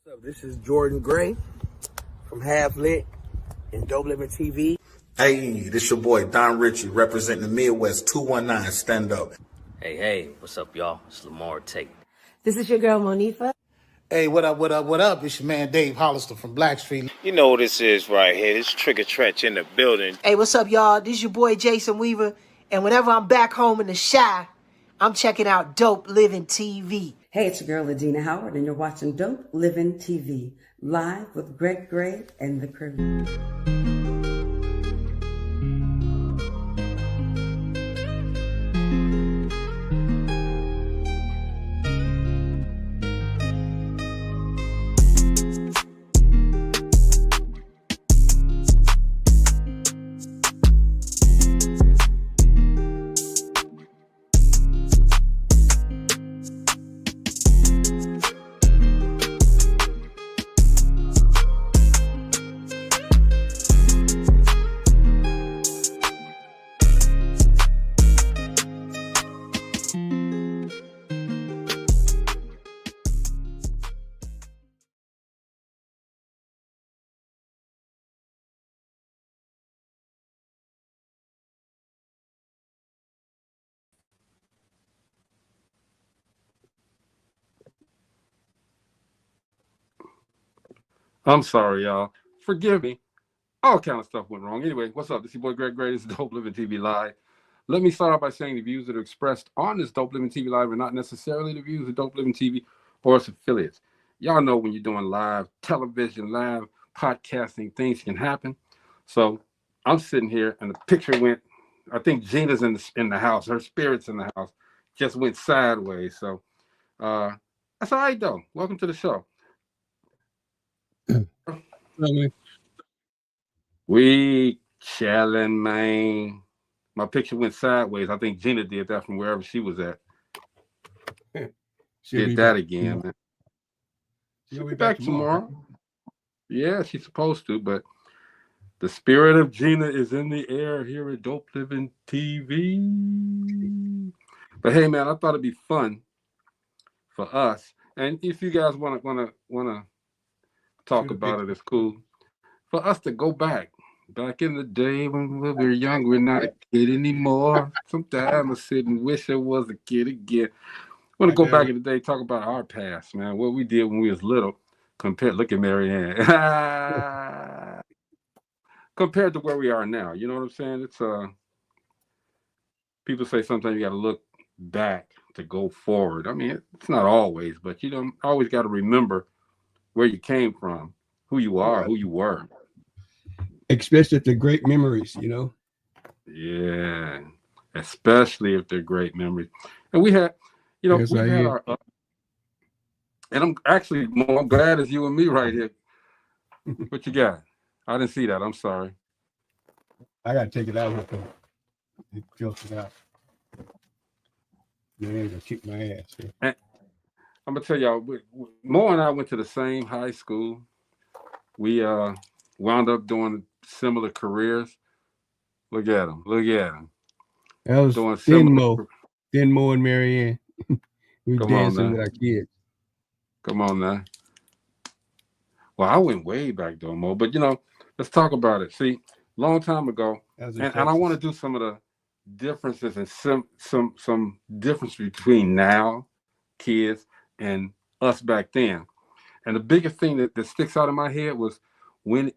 What's up? This is Jordan Gray from Half Lit and Dope Living TV. Hey, this your boy Don Ritchie representing the Midwest 219 Stand Up. Hey, what's up, y'all? It's Lamar Tate. This is your girl, Monifa. Hey, what up? It's your man Dave Hollister from Blackstreet. You know what this is right here. This Trigger Trench in the building. Hey, what's up, y'all? This is your boy Jason Weaver. And whenever I'm back home in the Chi, I'm checking out Dope Living TV. Hey, it's your girl, Adina Howard, and you're watching Dope Living TV, live with Greg Gray and the crew. I'm sorry, y'all. Forgive me. All kind of stuff went wrong. Anyway, what's up? This is your boy Greg Gray. This is Dope Living TV Live. Let me start off by saying the views that are expressed on this Dope Living TV Live are not necessarily the views of Dope Living TV or its affiliates. Y'all know when you're doing live television, live podcasting, things can happen. So I'm sitting here and the picture went, I think Gina's in the house. Her spirit's in the house. Just went sideways. So that's all right, though. Welcome to the show. We chilling, man. My picture went sideways. I think Gina did that from wherever she was at. Did that again, man. She'll be back tomorrow. Yeah, she's supposed to, but the spirit of Gina is in the air here at Dope Living TV. But hey, man, I thought it'd be fun for us, and if you guys wanna talk about it, it's cool for us to go back in the day when we were young. We're not a kid anymore. Sometimes I sit and wish I was a kid again. I want to go back in the day, talk about our past, man, what we did when we was little. Look at Marianne. Compared to where we are now, you know what I'm saying? It's people say sometimes you got to look back to go forward. I mean, it's not always, but you don't always got to remember where you came from, who you are, who you were. Especially if they're great memories, you know? Yeah, especially if they're great memories. And we had, you know, we had our and I'm actually more glad it's you and me right here. What you got? I didn't see that. I'm sorry. I got to take it out with them. It filters out. They ain't gonna kick my ass. And I'm gonna tell y'all, Mo and I went to the same high school. We wound up doing similar careers. Look at them. That was doing Thin Mo and Marianne. We Come dancing on, with our kids. Come on now. Well, I went way back though, Mo. But you know, let's talk about it. See, long time ago, and I want to do some of the differences and some difference between now kids and us back then. And the biggest thing that sticks out in my head was when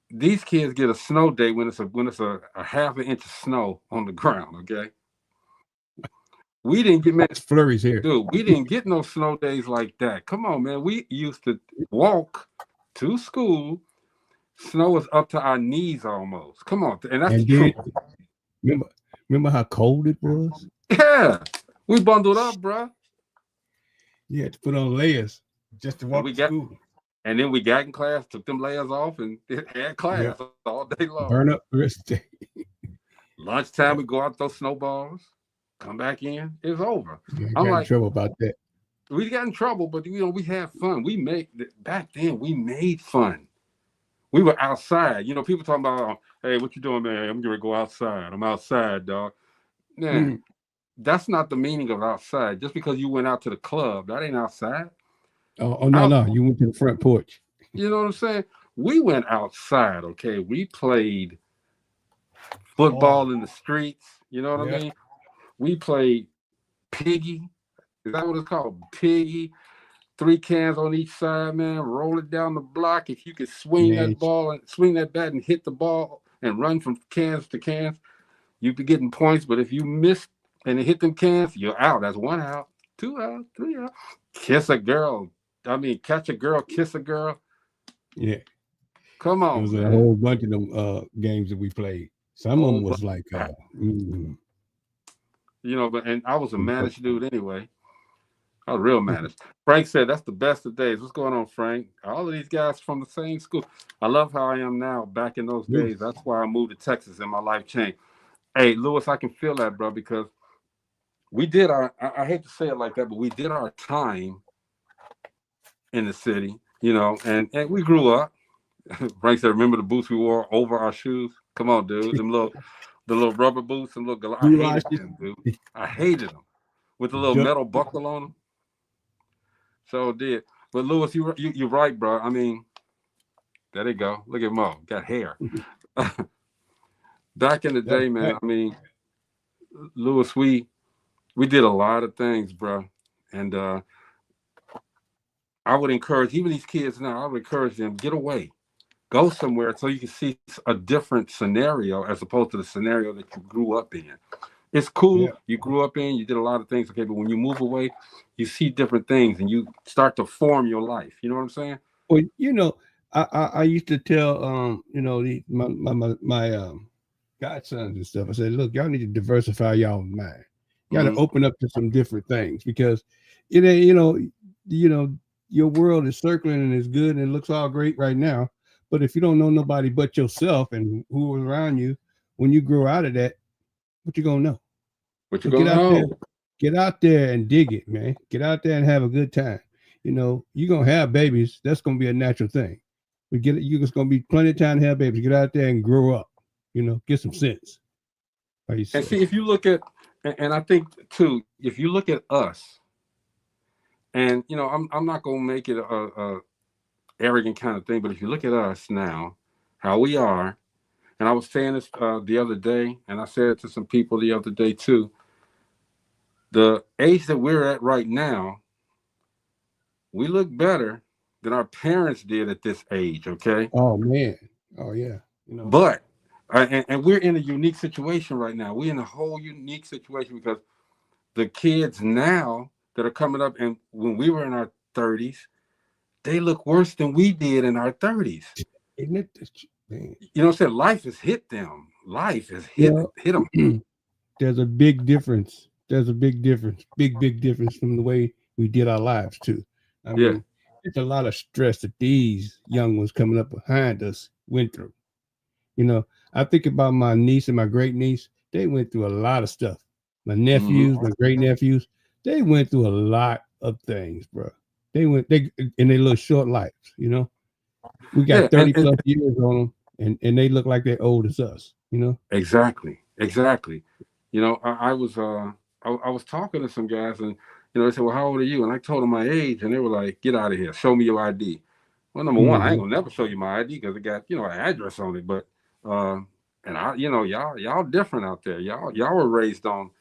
these kids get a snow day when it's a half an inch of snow on the ground. Okay, we didn't get many flurries here, dude. We didn't get no snow days like that. Come on, man. We used to walk to school. Snow was up to our knees almost. Come on, and that's true. Remember how cold it was? Yeah, we bundled up, bro. You had to put on layers just to walk to school. And then we got in class, took them layers off, and had class all day long. Burn up the rest of the day. Lunchtime, we go out, throw snowballs, come back in, it's over. I'm like, in trouble about that. We got in trouble, but you know, we had fun. Back then, we made fun. We were outside. You know, people talking about, hey, what you doing, man? I'm going to go outside. I'm outside, dog. Man, that's not the meaning of outside. Just because you went out to the club, that ain't outside. Oh no, Out, no, you went to the front porch. you know what I'm saying? We went outside, okay? We played football Oh, in the streets, you know what I yeah, mean? We played piggy. Is that what it's called? Piggy. 3 cans on each side, man. Roll it down the block. If you could swing man. that ball and swing that bat and hit the ball and run from cans to cans, you'd be getting points. But if you missed and it hit them cans, you're out. That's 1 out, 2 out, 3 out. Kiss a girl. I mean, catch a girl, kiss a girl. Yeah, Come there on, was a man. whole bunch of them games that we played. Some of Whole them bunch was like, of that. mm, But and I was a managed dude anyway. I was real managed. Frank said that's the best of days. What's going on, Frank? All of these guys from the same school. I love how I am now. Back in those days, that's why I moved to Texas and my life changed. Hey, Lewis, I can feel that, bro, because we did our. I hate to say it like that, but we did our time in the city, and we grew up. Frank said, "Remember the boots we wore over our shoes? Come on, dude, the little rubber boots and I hated them, dude. I hated them with the little duck. metal buckle on them. So did. But Lewis, you're right, bro. I mean, there they go. Look at Mo, got hair. Back in the That was day, man. back. I mean, Lewis, we did a lot of things, bro. And I would encourage even these kids now. I would encourage them get away, go somewhere so you can see a different scenario as opposed to the scenario that you grew up in. It's cool. Yeah. You grew up in, you did a lot of things, okay, but when you move away, you see different things and you start to form your life. You know what I'm saying? Well, I used to tell my godsons and stuff. I said, look, y'all need to diversify y'all mind. You got to open up to some different things because it ain't, your world is circling and it's good and it looks all great right now. But if you don't know nobody but yourself and who is around you, when you grow out of that, what you gonna know? What you So gonna know? get out there and dig it, man. Get out there and have a good time. You're gonna have babies. That's gonna be a natural thing. But you just gonna be plenty of time to have babies. Get out there and grow up. Get some sense. Like you And said. see, if you look at, and I think too, if you look at us, and I'm not gonna make it a arrogant kind of thing, but if you look at us now, how we are, and I was saying this the other day, and I said it to some people the other day too. The age that we're at right now, we look better than our parents did at this age. Okay, Oh man. Oh yeah. but and we're in a unique situation right now. We're in a whole unique situation because the kids now that are coming up, and when we were in our 30s, they look worse than we did in our 30s. Isn't it? Man. You know what I'm saying? Life has hit them. Life has hit Well, them. there's a big difference. There's a big difference. Big difference from the way we did our lives too. I Yeah. mean, it's a lot of stress that these young ones coming up behind us went through. I think about my niece and my great niece. They went through a lot of stuff. My nephews, my great nephews, they went through a lot of things, bro. They in their little short lives. We got Yeah. 30 plus years on them, and they look like they're old as us. Exactly. I was talking to some guys, and they said, "Well, how old are you?" And I told them my age, and they were like, "Get out of here! Show me your ID." Well, number one, I ain't gonna never show you my ID because it got an address on it. But and y'all different out there. Y'all were raised on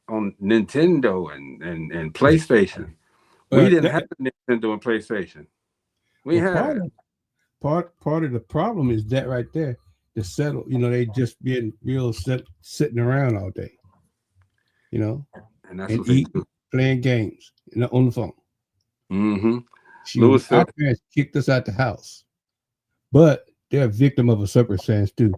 Nintendo and PlayStation. We didn't have Nintendo and PlayStation. We had part of the problem is that right there, the settle. They just being real sitting around all day. and that's what Eat, playing games, on the phone. Mm-hmm. Lewis said, our parents kicked us out the house, but they're a victim of a circumstance too.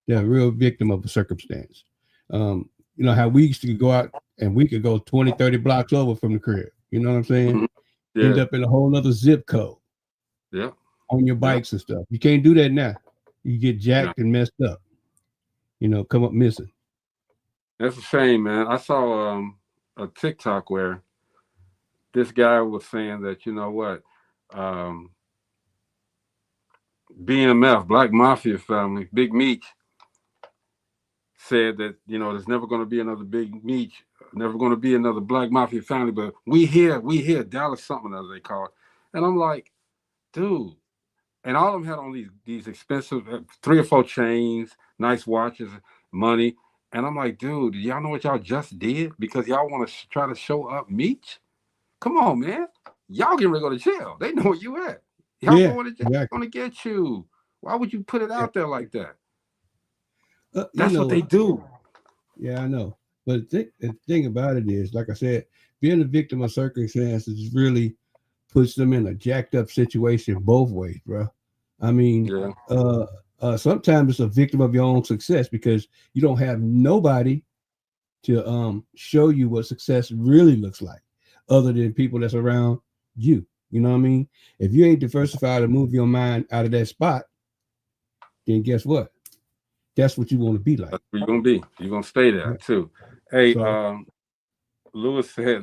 They're a real victim of a circumstance. How we used to go out and we could go 20, 30 blocks over from the crib. You know what I'm saying? Mm-hmm. Yeah. End up in a whole other zip code. Yeah. On your bikes and stuff. You can't do that now. You get jacked and messed up. Come up missing. That's a shame, man. I saw a TikTok where this guy was saying that, BMF, Black Mafia family, Big Meech, said that, there's never going to be another Big Meech, never going to be another Black Mafia family, but we here, Dallas something as they call it. And I'm like, dude. And all of them had on these expensive 3 or 4 chains, nice watches, money. And I'm like, dude, do y'all know what y'all just did? Because y'all want to try to show up meat? Come on, man. Y'all getting ready to go to jail. They know where you at. Y'all Yeah, going to jail. exactly. Going to get you. Why would you put it out there like that? You That's know what they do. Yeah, I know. But the thing about it is, like I said, being a victim of circumstances really puts them in a jacked up situation both ways, bro. I mean, Yeah. Sometimes it's a victim of your own success because you don't have nobody to show you what success really looks like, other than people that's around you. You know what I mean? If you ain't diversified to move your mind out of that spot, then guess what? That's what you want to be like. That's where you're going to be. You're going to stay there, too. Hey, So, Lewis said,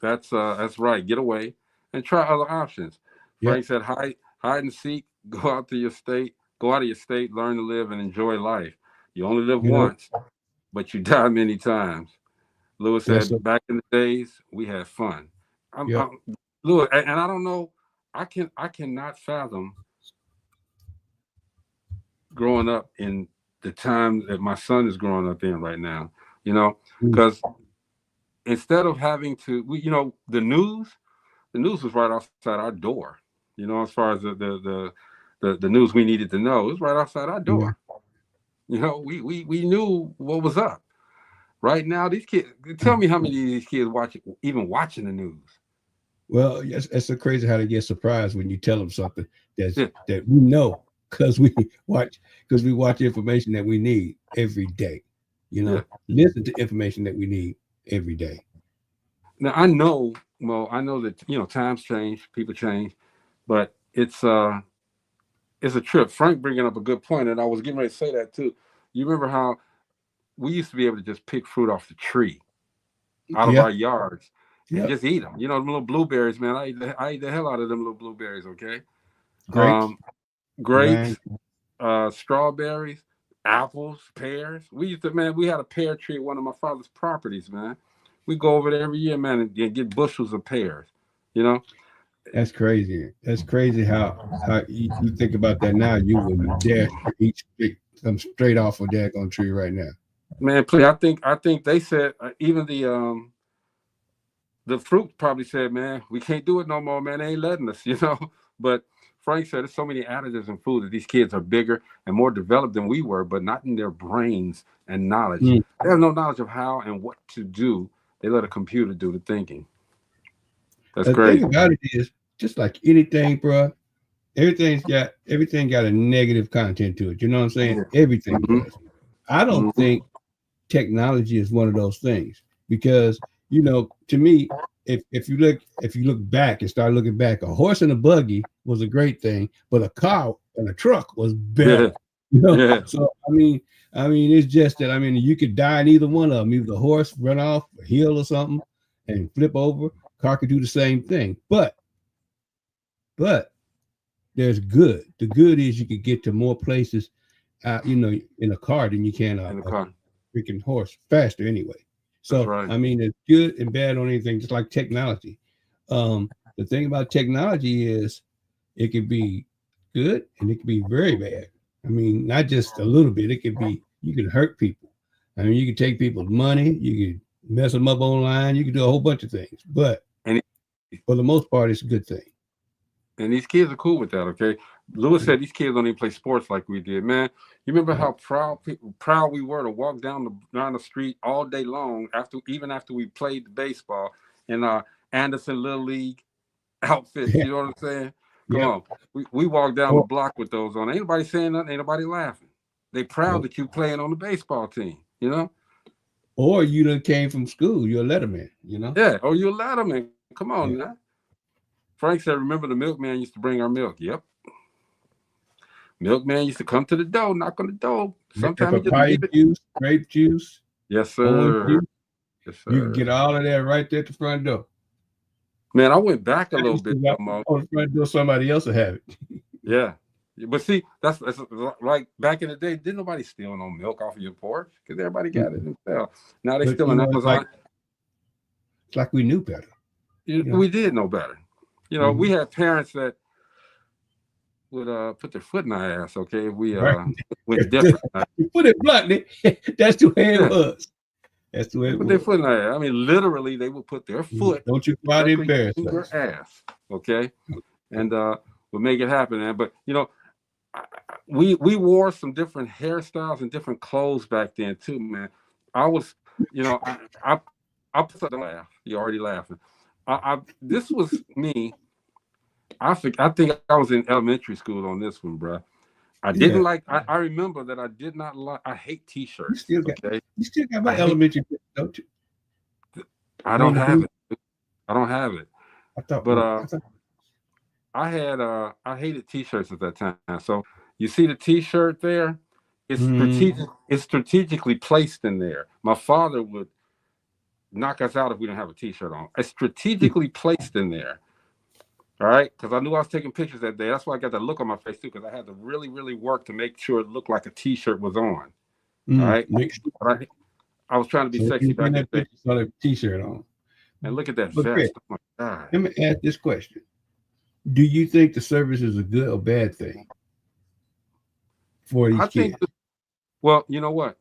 that's right. Get away and try other options. Frank said, hide and seek. Go out of your state, learn to live and enjoy life. You only live once, but you die many times. Lewis said, back in the days, we had fun. Lewis, and I don't know, I cannot fathom growing up in the time that my son is growing up in right now, because instead of having to, the news was right outside our door, as far as the news we needed to know, it was right outside our door. We knew what was up. Right now, these kids, tell me how many of these kids watching the news. Well, it's so crazy how they get surprised when you tell them something that we know because we watch information that we need every day. Listen to information that we need every day. Now I know that times change, people change, but it's a trip. Frank bringing up a good point, and I was getting ready to say that too. You remember how we used to be able to just pick fruit off the tree out of our yards and just eat them. Them little blueberries, man. I ate the hell out of them little blueberries. Okay, grapes, strawberries, apples, pears. We had a pear tree at one of my father's properties, man. We go over there every year, man, and get bushels of pears. That's crazy. That's crazy how you think about that now. You wouldn't dare eat come straight off a daggone tree right now. Man, please, I think they said even the fruit probably said, man, we can't do it no more, man. They ain't letting us, But Frank said there's so many additives in food that these kids are bigger and more developed than we were, but not in their brains and knowledge. They have no knowledge of how and what to do. They let a computer do the thinking. That's crazy. The thing about it is, just like anything, bro, everything got a negative content to it. You know what I'm saying? Everything does. I don't think technology is one of those things because, to me, if you look back and start looking back, a horse and a buggy was a great thing, but a car and a truck was better. So I mean, it's just that you could die in either one of them. Either the horse run off a hill or something and flip over. Car could do the same thing, but there's good. The good is you could get to more places, in a car than you can a freaking horse faster anyway. So it's good and bad on anything, just like technology. The thing about technology is it can be good and it can be very bad. Not just a little bit. It could be, you can hurt people. You can take people's money, you can mess them up online, you can do a whole bunch of things. But for the most part, it's a good thing. And these kids are cool with that, okay? Lewis said these kids don't even play sports like we did, man. You remember how proud we were to walk down the street all day long after we played the baseball in our Anderson Little League outfits. You know what I'm saying? Come on, we walked down the block with those on. Ain't nobody saying nothing. Ain't nobody laughing. They proud that you playing on the baseball team. Or you done came from school. You're a letterman. Yeah. Or you're a letterman. Come on, now. Frank said, remember the milkman used to bring our milk. Yep. Milkman used to come to the door, knock on the door. Sometimes grape juice. Yes, sir. Yes, sir. You can get all of that right there at the front door. Man, I went back a little bit. On the front door, somebody else will have it. Yeah. But see, that's like back in the day, didn't nobody steal no milk off of your porch? Because everybody got it themselves. Now they stealing Amazon. It's like we knew better. We did know better. You know, we had parents that would put their foot in our ass, okay, if we went different. You put it bluntly, that's the way it Yeah. was. That's the way it Put was. their foot in our ass. I mean, literally, they would put their foot Don't you try to directly embarrass in your us. ass, okay, and would make it happen. Man. But you know, we wore some different hairstyles and different clothes back then too, man. I was, you know, I put something laugh. You're already laughing. This was me. I think I was in elementary school on this one, bro. I didn't like. I remember that I did not like. I hate T-shirts. You still got my elementary, don't you? I don't have it. I don't have it. I thought, but I hated T-shirts at that time. So you see the T-shirt there? It's strategically placed in there. My father would knock us out if we didn't have a T-shirt on. It's strategically placed in there. All right, because I knew I was taking pictures that day. That's why I got that look on my face too, because I had to really, really work to make sure it looked like a T-shirt was on. All right, I was trying to be sexy back then. You saw that T-shirt on, and look at that vest. Greg, oh my God! Let me ask this question: do you think the service is a good or bad thing for these kids? Well, you know what?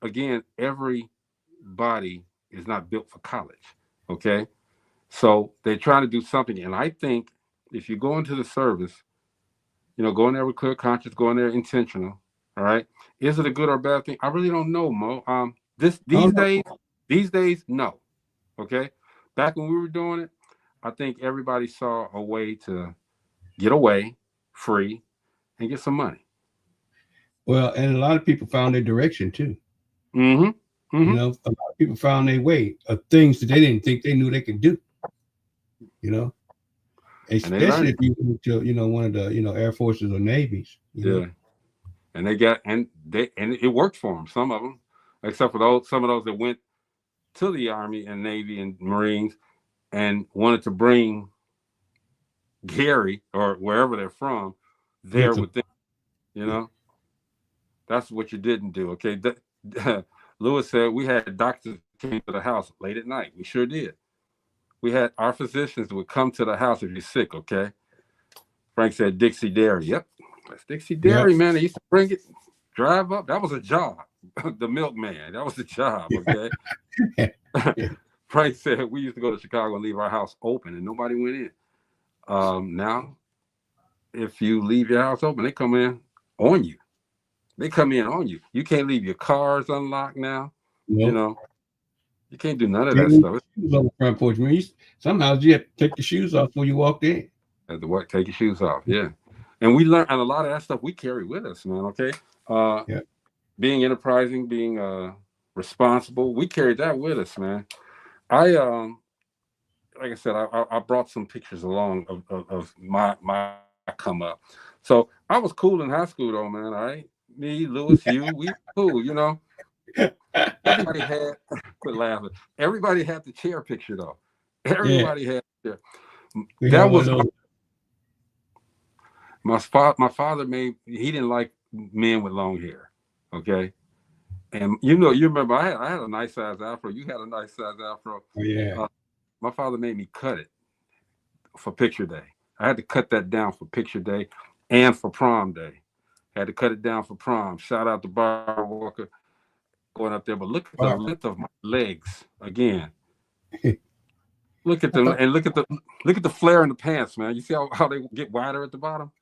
Again, everybody is not built for college. Okay. So they're trying to do something. And I think if you go into the service, you know, go in there with clear conscience, go in there intentional. All right. Is it a good or bad thing? I really don't know, Mo. These days, no. Okay. Back when we were doing it, I think everybody saw a way to get away free and get some money. Well, and a lot of people found their direction too. You know, a lot of people found their way of things that they didn't think they knew they could do. You know, especially if you went to, you know, one of the, you know, Air Forces or Navies. You know? And it worked for them. Some of them, except for some of those that went to the Army and Navy and Marines and wanted to bring Gary or wherever they're from there with them. You know, that's what you didn't do. Okay, Lewis said we had doctors came to the house late at night. We sure did. We had our physicians would come to the house if you're sick, okay? Frank said Dixie Dairy. Yep, that's Dixie Dairy, man. They used to bring it, drive up. That was a job. The milkman, that was a job, okay? Frank said we used to go to Chicago and leave our house open and nobody went in. Now, if you leave your house open, they come in on you. They come in on you. You can't leave your cars unlocked now. Nope. You know, you can't do none of that stuff. On the front porch, man. Somehow you have to take your shoes off when you walked in. Have to take your shoes off, yeah. And we learned, and a lot of that stuff we carry with us, man. Okay, being enterprising, being responsible, we carried that with us, man. Like I said, I brought some pictures along of my come up. So I was cool in high school, though, man. All right, me, Lewis, you, we cool, you know. Everybody had quit laughing. Everybody had the chair picture though. Everybody had the chair. That was my father made. He didn't like men with long hair. Okay, and you remember I had a nice size afro. You had a nice size afro. Yeah. My father made me cut it for picture day. I had to cut that down for picture day and for prom day. I had to cut it down for prom. Shout out to Barbara Walker. Going up there, but look at the length of my legs again. Look at them and look at the flare in the pants, man. You see how they get wider at the bottom?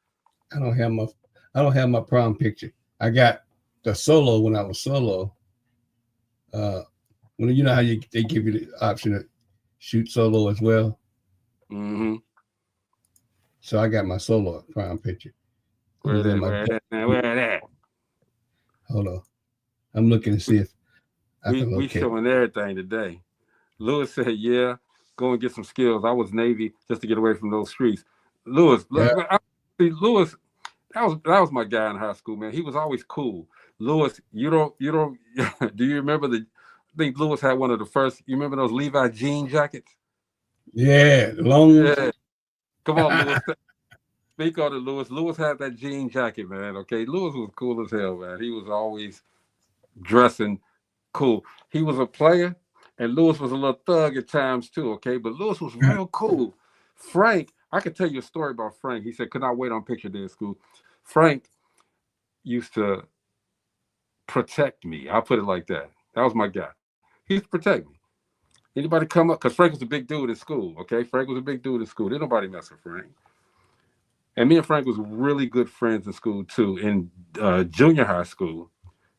I don't have my prom picture. I got the solo when I was solo. When you know how they give you the option to shoot solo as well. Mm-hmm. So I got my solo prom picture. Where that? Hold on. I'm looking to see if we showing everything today. Lewis said, "Yeah, go and get some skills." I was Navy just to get away from those streets. Lewis, Lewis, that was my guy in high school, man. He was always cool. Lewis, you don't. Do you remember I think Lewis had one of the first. You remember those Levi jean jackets? Yeah, long. Yeah. Come on, Lewis. Speak on it, Lewis. Lewis had that jean jacket, man. Okay, Lewis was cool as hell, man. He was always dressing cool. He was a player, and Lewis was a little thug at times too, okay? But Lewis was real cool. Frank, I could tell you a story about Frank. He said, could not wait on picture day at school. Frank used to protect me. I'll put it like that. That was my guy. He used to protect me. Anybody come up, because Frank was a big dude in school, okay? Frank was a big dude in school. Didn't nobody mess with Frank. And me and Frank was really good friends in school, too, in junior high school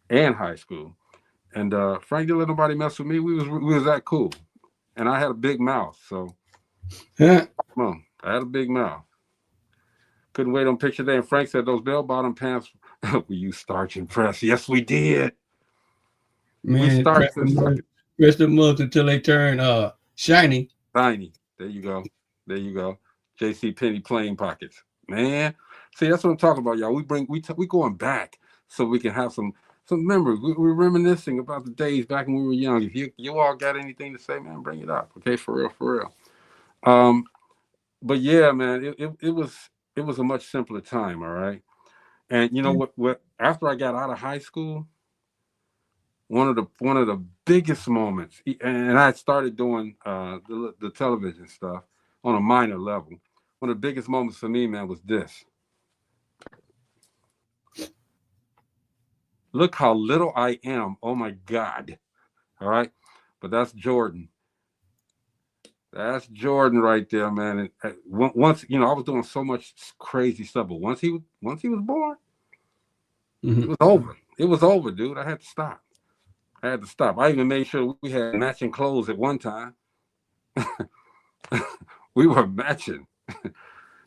and high school. And Frank didn't let nobody mess with me. We was that cool. And I had a big mouth, so come on. I had a big mouth. Couldn't wait on picture day. And Frank said, those bell-bottom pants, we used starch and press. Yes, we did. Man, We starched rest of the month until they turn shiny. Shiny. There you go. There you go. J.C. Penney plain pockets. Man, see, that's what I'm talking about, y'all. We going back so we can have some memories. We're reminiscing about the days back when we were young. If you all got anything to say, man, bring it up. Okay, for real. But yeah, man, it was a much simpler time, all right. And you know what? After I got out of high school, one of the biggest moments, and I started doing the television stuff on a minor level. One of the biggest moments for me, man, was this. Look how little I am. Oh my God. All right. But that's Jordan. That's Jordan right there, man. And once, I was doing so much crazy stuff, but once he was born, it was over. It was over, dude. I had to stop. I even made sure we had matching clothes at one time. We were matching.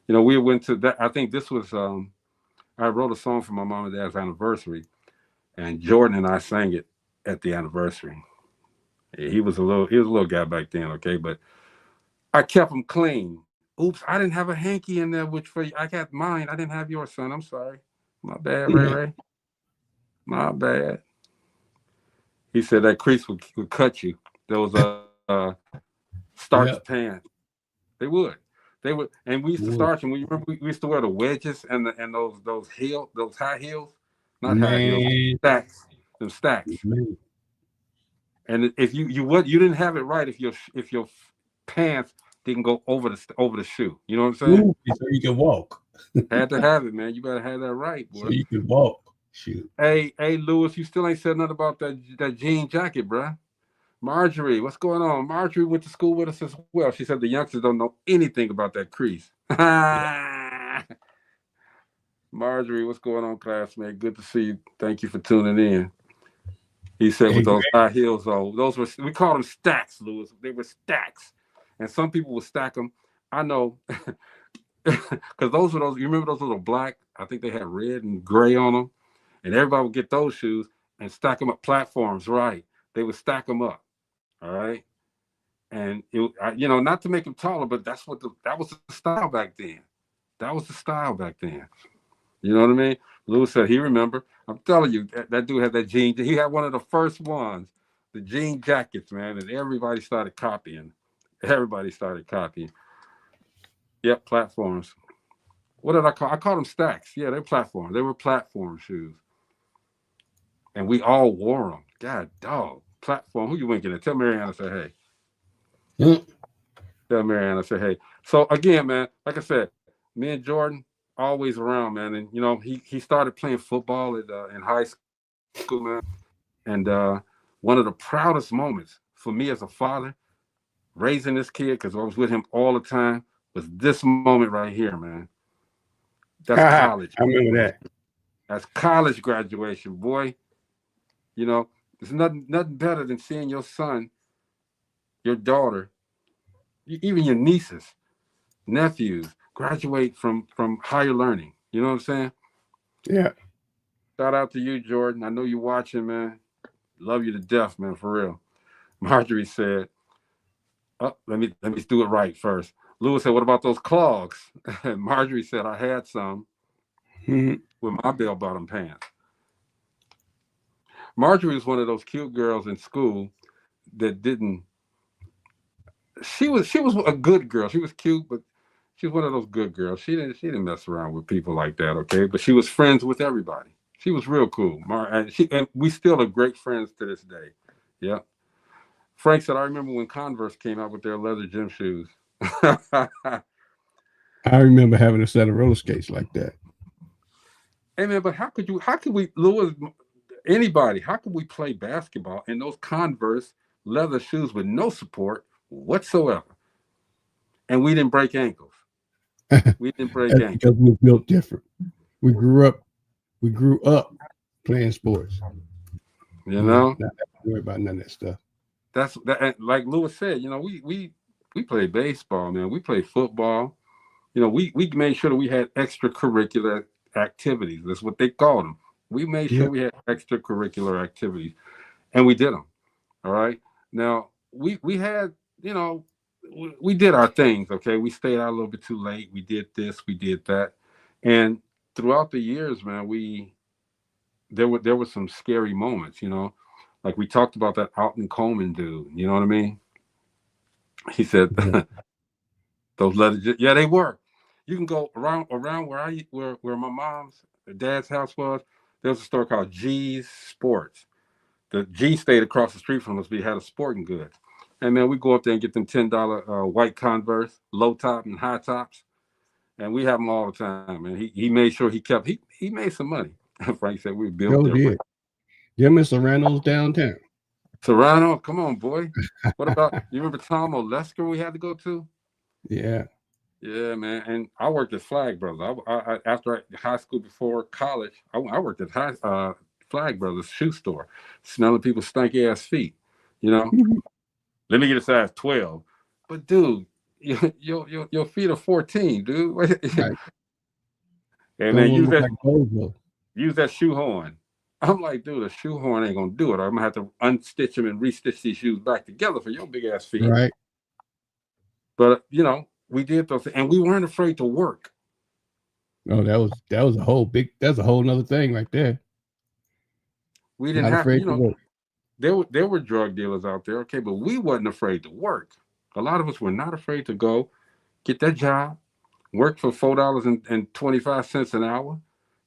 We went to that. I think this was, I wrote a song for my mom and dad's anniversary, and Jordan and I sang it at the anniversary. He was a little guy back then, okay, but I kept him clean. Oops, I didn't have a hanky in there, which for you, I got mine. I didn't have yours, son. I'm sorry. My bad, Ray. My bad. He said that crease would cut you. Those starch pants. They would, and we used to starch them. We remember we used to wear the wedges and those high heels, not high heels, stacks. Man. And if you didn't have it right if your pants didn't go over the shoe. You know what I'm saying? Ooh, so you can walk. Had to have it, man. You better have that right, boy. So you can walk. Shoot. Hey, Lewis, you still ain't said nothing about that jean jacket, bruh. Marjorie, what's going on? Marjorie went to school with us as well. She said the youngsters don't know anything about that crease. Marjorie, what's going on, classmate? Good to see you. Thank you for tuning in. He said with those high heels on, we call them stacks, Lewis. They were stacks. And some people would stack them. I know, because you remember those little black, I think they had red and gray on them. And everybody would get those shoes and stack them up platforms, right? They would stack them up, all right? And, not to make them taller, but that was the style back then. That was the style back then. You know what I mean? Lewis said he remember. I'm telling you, that dude had that jean. He had one of the first ones, the jean jackets, man, and everybody started copying. Yep, platforms. What did I call? I called them stacks. Yeah, they're platforms. They were platform shoes. And we all wore them. God, dog. Platform. Who you winking at? Tell Mariana I said, hey. Tell Mariana I said, hey. So, again, man, like I said, me and Jordan, always around, man. And, he started playing football in high school, man. And one of the proudest moments for me as a father, raising this kid, because I was with him all the time, was this moment right here, man. That's college. I remember that. That's college graduation, boy. There's nothing better than seeing your son, your daughter, even your nieces, nephews graduate from higher learning. You know what I'm saying? Yeah. Shout out to you, Jordan. I know you're watching, man. Love you to death, man, for real. Marjorie said, let me do it right first. Lewis said, what about those clogs? And Marjorie said, I had some with my bell-bottom pants. Marjorie was one of those cute girls in school that didn't. She was a good girl. She was cute, but she was one of those good girls. She didn't mess around with people like that, okay? But she was friends with everybody. She was real cool. And we still are great friends to this day. Yeah. Frank said, I remember when Converse came out with their leather gym shoes. I remember having a set of roller skates like that. Hey man, but how could we, Lewis, anybody, how could we play basketball in those Converse leather shoes with no support whatsoever? And we didn't break ankles. We didn't break That's ankles. because we were built different. We grew up playing sports. You know? Not worry about none of that stuff. That's that, like Lewis said, you know, we played baseball, man. We played football. You know, we made sure that we had extracurricular activities. That's what they called them. We made sure we had extracurricular activities, and we did them. All right. Now we had, you know, we did our things. Okay, we stayed out a little bit too late. We did this, we did that, and throughout the years, man, there were some scary moments. You know, like we talked about that Alton Coleman dude. You know what I mean? He said those letters. Yeah, they were. You can go around where my mom's dad's house was. There was a store called G's Sports. The G stayed across the street from us. We had a sporting goods. And man, we go up there and get them $10 white Converse, low top and high tops. And we have them all the time. And he made sure he made some money. Frank said we built did. Them in Serrano's downtown. Serrano, come on, boy. What about, you remember Tom Olesker we had to go to? Yeah. Yeah, man. And I worked at Flag Brothers. I after high school, before college, I worked at Flag Brothers shoe store, smelling people's stanky ass feet. You know, let me get a size 12. But dude, your feet are 14, dude. Right. And man, use that shoe horn. I'm like, dude, a shoe horn ain't gonna do it. I'm gonna have to unstitch them and restitch these shoes back together for your big ass feet. Right. But you know, we did those things, and we weren't afraid to work. No, that's a whole nother thing right there. We didn't have to, you know, there were drug dealers out there, okay, but we wasn't afraid to work. A lot of us were not afraid to go get that job, work for $4.25 an hour.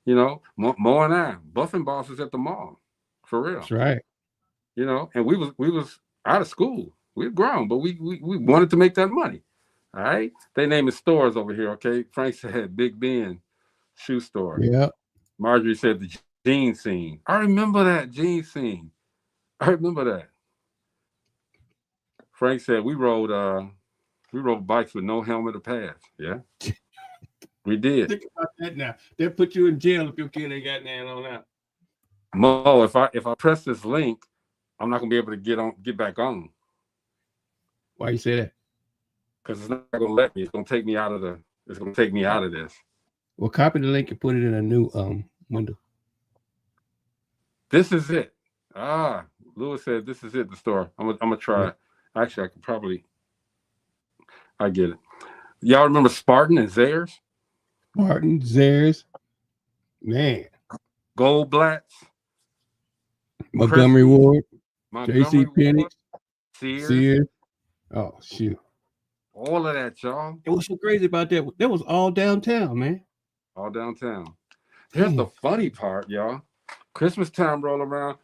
You know, Mo and I, buffing bosses at the mall, for real. That's right. You know, and we was out of school. We were grown, but we wanted to make that money. All right. They naming stores over here, okay? Frank said Big Ben shoe store. Yeah. Marjorie said the jean scene. I remember that jean scene. I remember that. Frank said we rode bikes with no helmet or pads. Yeah. We did. Think about that now. They'll put you in jail if your kid ain't got nothing on that. Mo, if I press this link, I'm not gonna be able to get back on. Why you say that? Because it's not gonna let me. It's gonna take me out of this. Well, copy the link and put it in a new window. This is it. Lewis said this is it, the store. I'm gonna try it. Actually, I could probably. I get it. Y'all remember Spartan and Zayres? Spartan, Zayres, man. Goldblatts. Montgomery Ward. Montgomery JC Penney. Sears. Oh, shoot. All of that, y'all. It was so crazy about that. That was all downtown, man. All downtown. Here's the funny part, y'all. Christmas time roll around.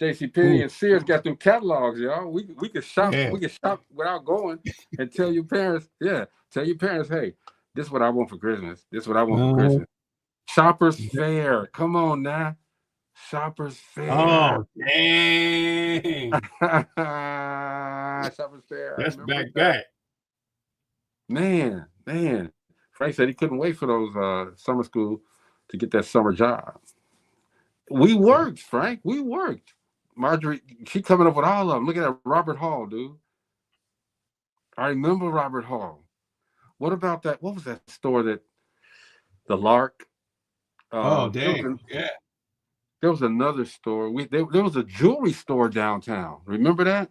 JC Penney and Sears got them catalogs, y'all. We could shop. Yeah. We could shop without going and tell your parents. Yeah, tell your parents, hey, this is what I want for Christmas. This is what I want for Christmas. Shoppers Fair. Come on now. Shoppers Fair. Oh, dang. Shoppers Fair. That's back. Man. Frank said he couldn't wait for those summer school to get that summer job. We worked, Frank. We worked. Marjorie, she coming up with all of them. Look at that Robert Hall, dude. I remember Robert Hall. What about that? What was that store that the Lark? Dang. There was another store. There was a jewelry store downtown. Remember that?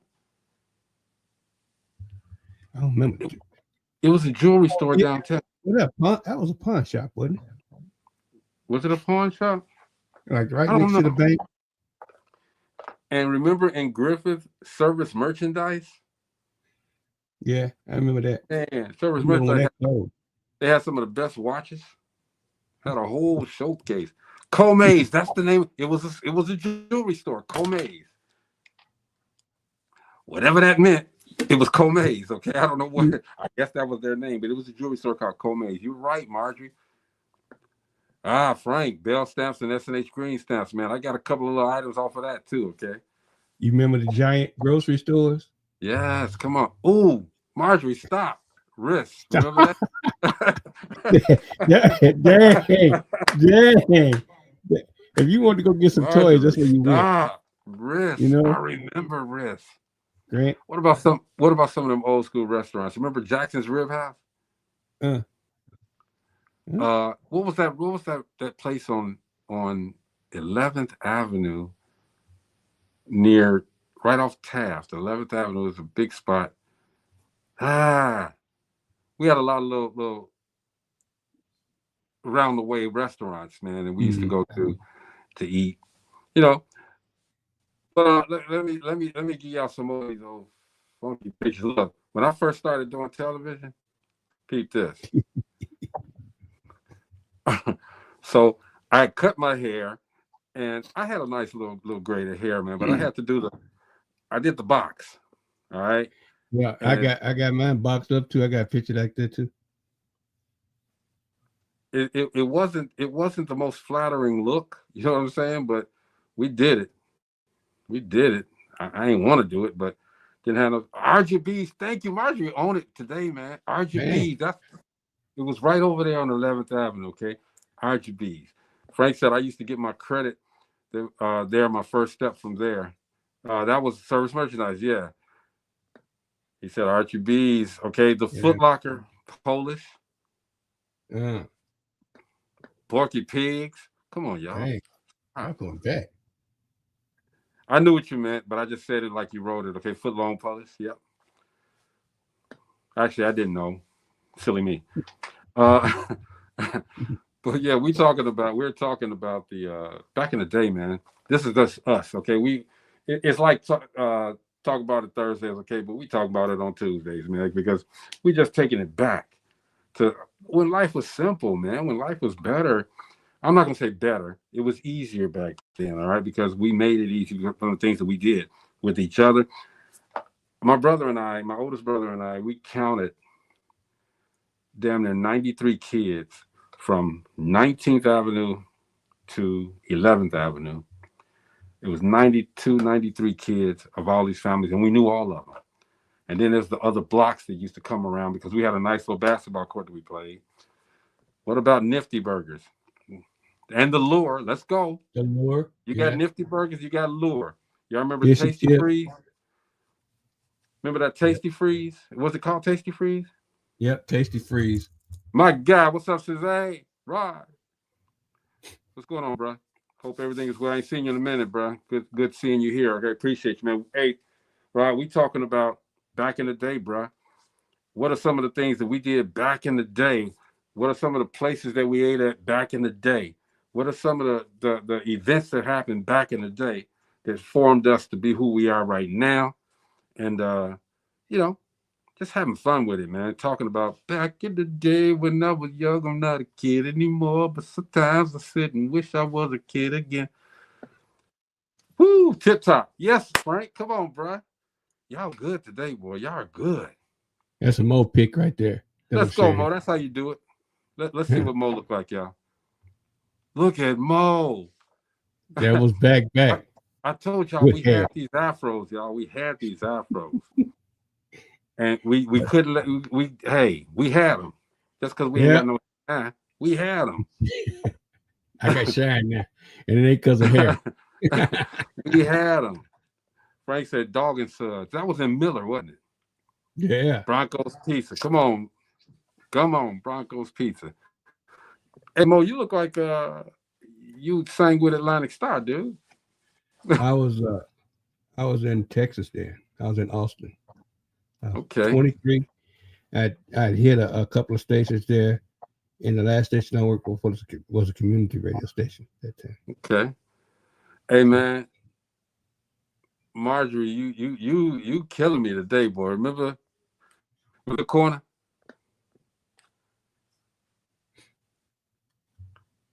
I don't remember. It was a jewelry store downtown. That was a pawn shop, wasn't it? Was it a pawn shop? Like right next to the bank. And remember in Griffith, Service Merchandise? Yeah, I remember that. Man, Service Merchandise. They had some of the best watches. Had a whole showcase. Comaze, that's the name. It was a jewelry store. Comaze. Whatever that meant. It was Come's, okay? I don't know what. I guess that was their name, but it was a jewelry store called Come's. You're right, Marjorie. Ah, Frank, Bell stamps and S&H Green stamps, man. I got a couple of little items off of that too, okay? You remember the giant grocery stores? Yes, come on. Ooh, Marjorie, stop. Wrist. Remember that? Dang. If you want to go get some Marjorie, toys, that's where you went. stop. Wrist. You know? I remember Wrist. Grant. What about some of them old school restaurants? Remember Jackson's Rib House? Uh. What was that place on 11th Avenue near right off Taft? 11th Avenue was a big spot. We had a lot of little around the way restaurants, man, and we used to go to eat, you know. But let me give y'all some more of these old funky pictures. Look, when I first started doing television, peep this. So I cut my hair, and I had a nice little braided hair, man. But I had to I did the box. All right. Yeah, and I got mine boxed up too. I got a picture like that too. It wasn't the most flattering look, you know what I'm saying? But we did it. I ain't want to do it, but didn't have no RGBs. Thank you, Marjorie. Own it today, man. RGBs. It was right over there on 11th Avenue. Okay, RGBs. Frank said I used to get my credit there. My first step from there. That was service merchandise. Yeah. He said RGBs. Okay, the Foot Locker, Polish. Porky Pigs. Come on, y'all. Hey, I'm going back. I knew what you meant, but I just said it like you wrote it. Okay, Foot Long Polish. Yep. Actually, I didn't know. Silly me. But yeah, we're talking about the back in the day, man. This is just us. Okay, it's like talk about it Thursdays, okay, but we talk about it on Tuesdays, man, because we just taking it back to when life was simple, man. When life was better. I'm not gonna say better. It was easier back then, all right, because we made it easy from the things that we did with each other. My oldest brother and I, we counted damn near 93 kids from 19th Avenue to 11th Avenue. It was 92, 93 kids of all these families, and we knew all of them. And then there's the other blocks that used to come around because we had a nice little basketball court that we played. What about Nifty Burgers? And the Lure, let's go. The Lure. You got Nifty Burgers, you got Lure. Y'all remember Tasty Freeze? Remember that Tasty Freeze? Was it called Tasty Freeze? Yep, Tasty Freeze. My God, what's up, Suzanne? Rod. What's going on, bro? Hope everything is well. I ain't seen you in a minute, bro. Good seeing you here. Okay, appreciate you, man. Hey, Rod, we talking about back in the day, bro. What are some of the things that we did back in the day? What are some of the places that we ate at back in the day? What are some of the events that happened back in the day that formed us to be who we are right now? And, just having fun with it, man. Talking about back in the day when I was young, I'm not a kid anymore, but sometimes I sit and wish I was a kid again. Woo, tip top. Yes, Frank, come on, bro. Y'all good today, boy. Y'all are good. That's a Mo pick right there. Let's go, Mo. That's how you do it. Let's see what Mo look like, y'all. Look at Mo. That was back. I told y'all we had these afros, y'all. We had these afros. And we couldn't let we had them. Just because we ain't got no time. We had them. I got shine now. And it ain't because of hair. We had them. Frank said dog and suds. That was in Miller, wasn't it? Yeah. Broncos Pizza. Come on, Broncos Pizza. Hey Mo, you look like you sang with Atlantic Star, dude. I was in Texas then. I was in Austin. Okay. 23. I'd hit a couple of stations there. And the last station I worked for was a community radio station at that time. Okay. Hey man, Marjorie, you killing me today, boy. Remember the corner?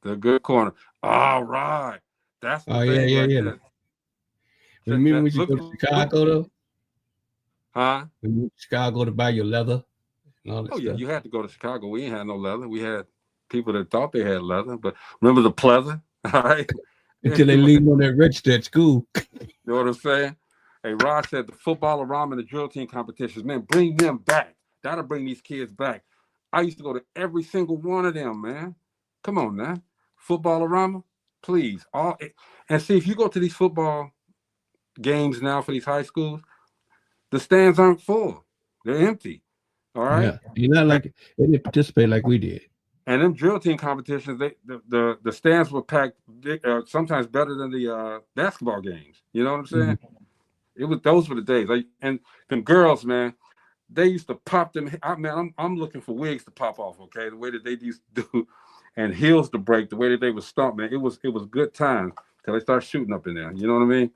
The good corner. All right. That's the thing. Yeah. Remember when you go to Chicago though? Huh? When you went to Chicago to buy your leather and all that Oh yeah, stuff. you had to go to Chicago. We ain't had no leather. We had people that thought they had leather, but remember the pleather? All right. Until they leave on that register at school. You know what I'm saying? Hey, Rod said the football around and the drill team competitions, man, bring them back. That'll bring these kids back. I used to go to every single one of them, man. Come on now. Football around, please. And see, if you go to these football games now for these high schools, the stands aren't full. They're empty. All right. Yeah. You're not like they didn't participate like we did. And them drill team competitions, the stands were packed sometimes better than the basketball games. You know what I'm saying? Those were the days. And them girls, man, they used to pop them. I'm looking for wigs to pop off. Okay, the way that they used to do, and heels to break, the way that they would stomp, man. It was good times till they start shooting up in there. You know what I mean?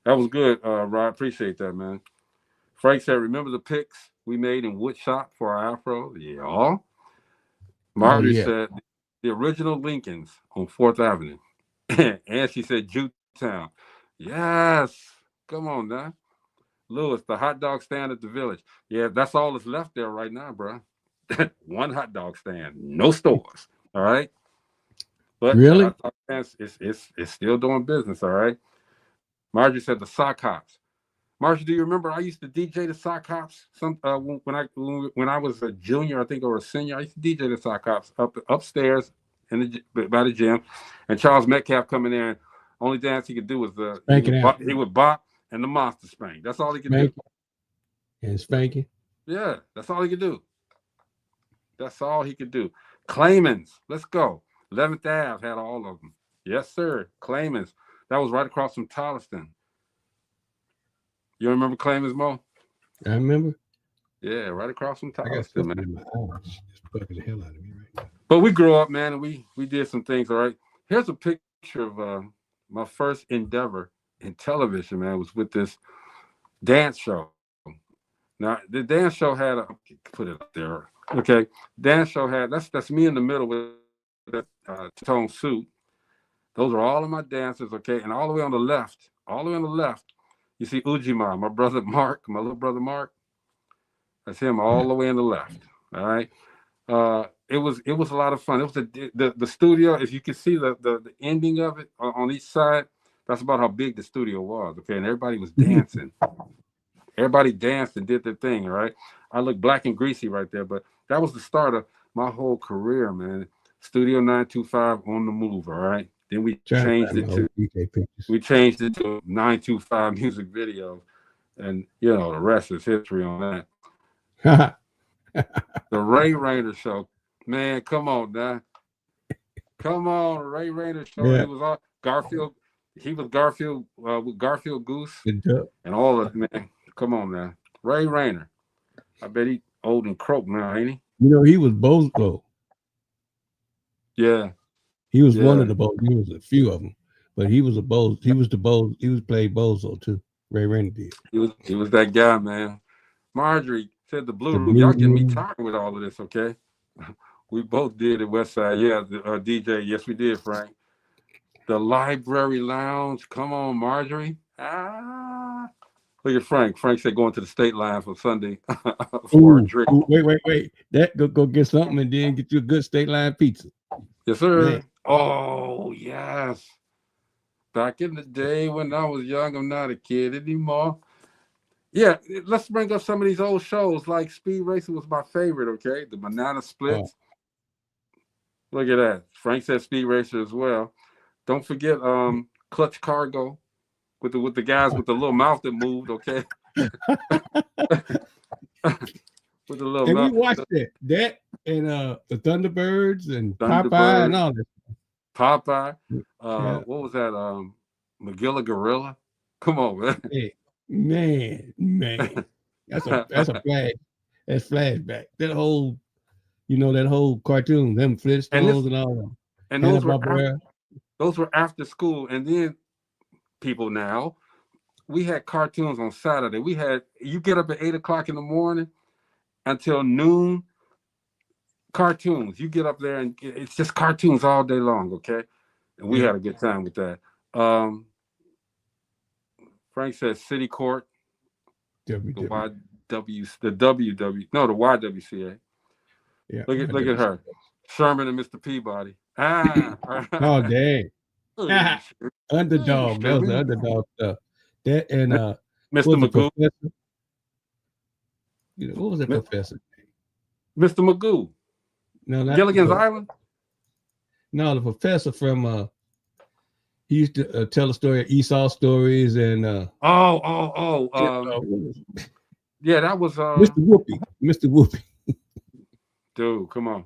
That was good, Rod. Appreciate that, man. Frank said, "Remember the pics we made in wood shop for our afro?" Yeah. Marjorie said, "The original Lincolns on 4th Avenue," and she said, "Jewtown." Yes, come on now. Lewis, the hot dog stand at the Village. Yeah, that's all that's left there right now, bro. One hot dog stand, no stores. All right, but really, hot dog stands, it's still doing business. All right. Marjorie said the sock hops. Marjorie, do you remember I used to DJ the sock hops? When I was a junior, I think, or a senior, I used to DJ the sock hops upstairs by the gym, and Charles Metcalf coming there. And only dance he could do was he would bop and the monster spank. That's all he could do. And spanking. Yeah, that's all he could do. That's all he could do. Clayman's, let's go. 11th Ave had all of them. Yes, sir. Clayman's. That was right across from Tolliston. You remember Clayman's, Mo? I remember. Yeah, right across from Tolliston, I got something man. in my eyes. It's bugging the hell out of me right now. But we grew up, man, and we did some things, all right? Here's a picture of my first endeavor in television, man, was with this dance show. Now, the dance show had put it up there, okay? Dance show had, that's me in the middle with that tone suit. Those are all of my dancers, okay? And all the way on the left, you see Ujima, my brother Mark, my little brother Mark. That's him all the way on the left, all right? It was a lot of fun. It was the studio. If you can see the ending of it on each side, that's about how big the studio was. Okay, and everybody was dancing. Everybody danced and did their thing. All right, I look black and greasy right there, but that was the start of my whole career, man. Studio 925 on the move. All right, then we changed it to 925 music video, and you know the rest is history on that. The Ray Rayner show, man, come on, now. Come on, Ray Rayner show. Yeah. It was all Garfield. He was Garfield with Garfield Goose and all of it, man. Come on, now. Ray Rayner. I bet he old and croaked now, ain't he? You know, he was Bozo. Yeah. He was one of the Bozo. He was a few of them, but he was a Bozo. He was the Bozo. He was played Bozo too. Ray Rayner did. He was that guy, man. Marjorie said the Blue Room. Y'all get me tired with all of this, okay? We both did at Westside. Yeah, the DJ. Yes, we did, Frank. The Library Lounge. Come on, Marjorie. Look at Frank. Frank said going to the state line for Sunday for a drink. Wait. That go get something and then get you a good state line pizza. Yes, sir. Man. Oh, yes. Back in the day when I was young, I'm not a kid anymore. Yeah, let's bring up some of these old shows. Like Speed Racer was my favorite, okay? The Banana Splits. Oh. Look at that. Frank said Speed Racer as well. Don't forget Clutch Cargo with the guys with the little mouth that moved, okay? With the little and mouth. We watched that and the Thunderbirds and Popeye and all that. Popeye. What was that? Magilla Gorilla. Come on, man. Hey, man. That's a flash. That's flashback. That whole cartoon, them Flintstones and all that. And those were after school. And then people now, we had cartoons on Saturday. You get up at 8 o'clock in the morning until noon. Cartoons. You get up there and it's just cartoons all day long, okay? And we had a good time with that. Frank says City Court. the YWCA. Yeah. Look at her, Sherman and Mr. Peabody. Ah, Oh, dang. hey, Underdog. That was the Sherman. underdog stuff. That and Mr. what was the Magoo. professor? What was that professor? Mr. Magoo. No, not Gilligan's Island. No, the professor from he used to tell a story of Esau stories and yeah, that was Mr. Whoopi. Mr. Whoopi. Dude, come on.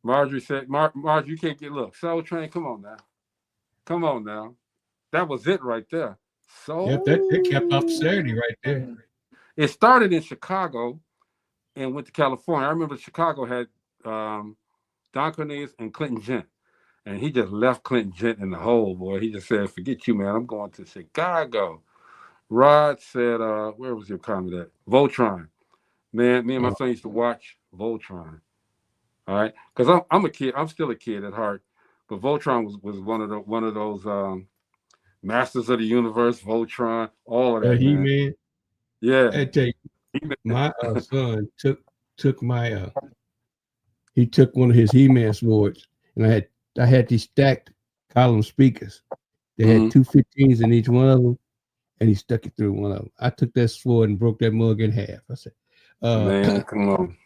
Marjorie said, Marjorie, you can't get look. Soul Train, come on now. That was it right there. So Yep, that kept off Saturday right there. It started in Chicago and went to California. I remember Chicago had Don Cornelius and Clinton Gent. And he just left Clinton Gent in the hole, boy. He just said, forget you, man. I'm going to Chicago. Rod said, where was your comment at? Voltron. Man, me and my son used to watch Voltron. All right. Because I'm a kid. I'm still a kid at heart. But Voltron was one of those Masters of the Universe, Voltron, all of that. He-Man. Yeah. I tell you, my son took my he took one of his He-Man swords, and I had these stacked column speakers. They had 2 15s in each one of them, and he stuck it through one of them. I took that sword and broke that mug in half. I said, man, come on.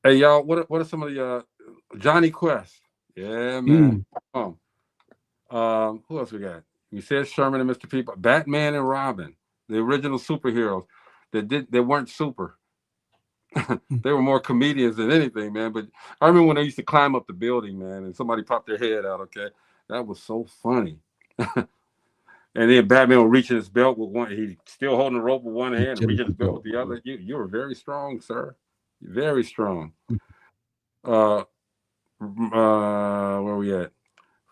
Hey, y'all, what are some of the Johnny Quest? Yeah, man. Who else we got? We said Sherman and Mr. People, Batman and Robin, the original superheroes they weren't super. They were more comedians than anything, man. But I remember when they used to climb up the building, man, and somebody popped their head out. Okay, that was so funny. And then Batman would reach in his belt with one. He's still holding the rope with one hand, and reaching his belt with the other. You were very strong, sir. Very strong. Where we at?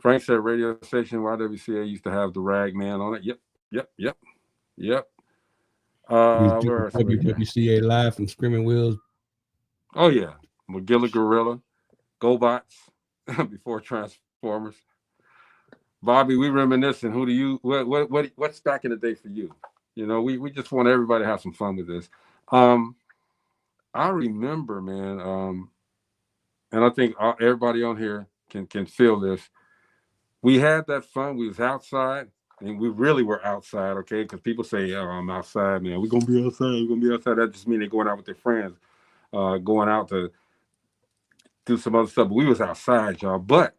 Frank said radio station YWCA used to have the Rag Man on it. Yep. Where else? WWCA live from Screaming Wheels. Oh yeah, McGilla Gorilla, GoBots before Transformers. Bobby, we reminiscing. Who do you? What's back in the day for you? You know, we just want everybody to have some fun with this. I remember, man, and I think everybody on here can feel this. We had that fun. We was outside, and we really were outside, okay? Because people say, "Oh, I'm outside, man. We're gonna be outside. We're gonna be outside." That just means they're going out with their friends, going out to do some other stuff. But we was outside, y'all. But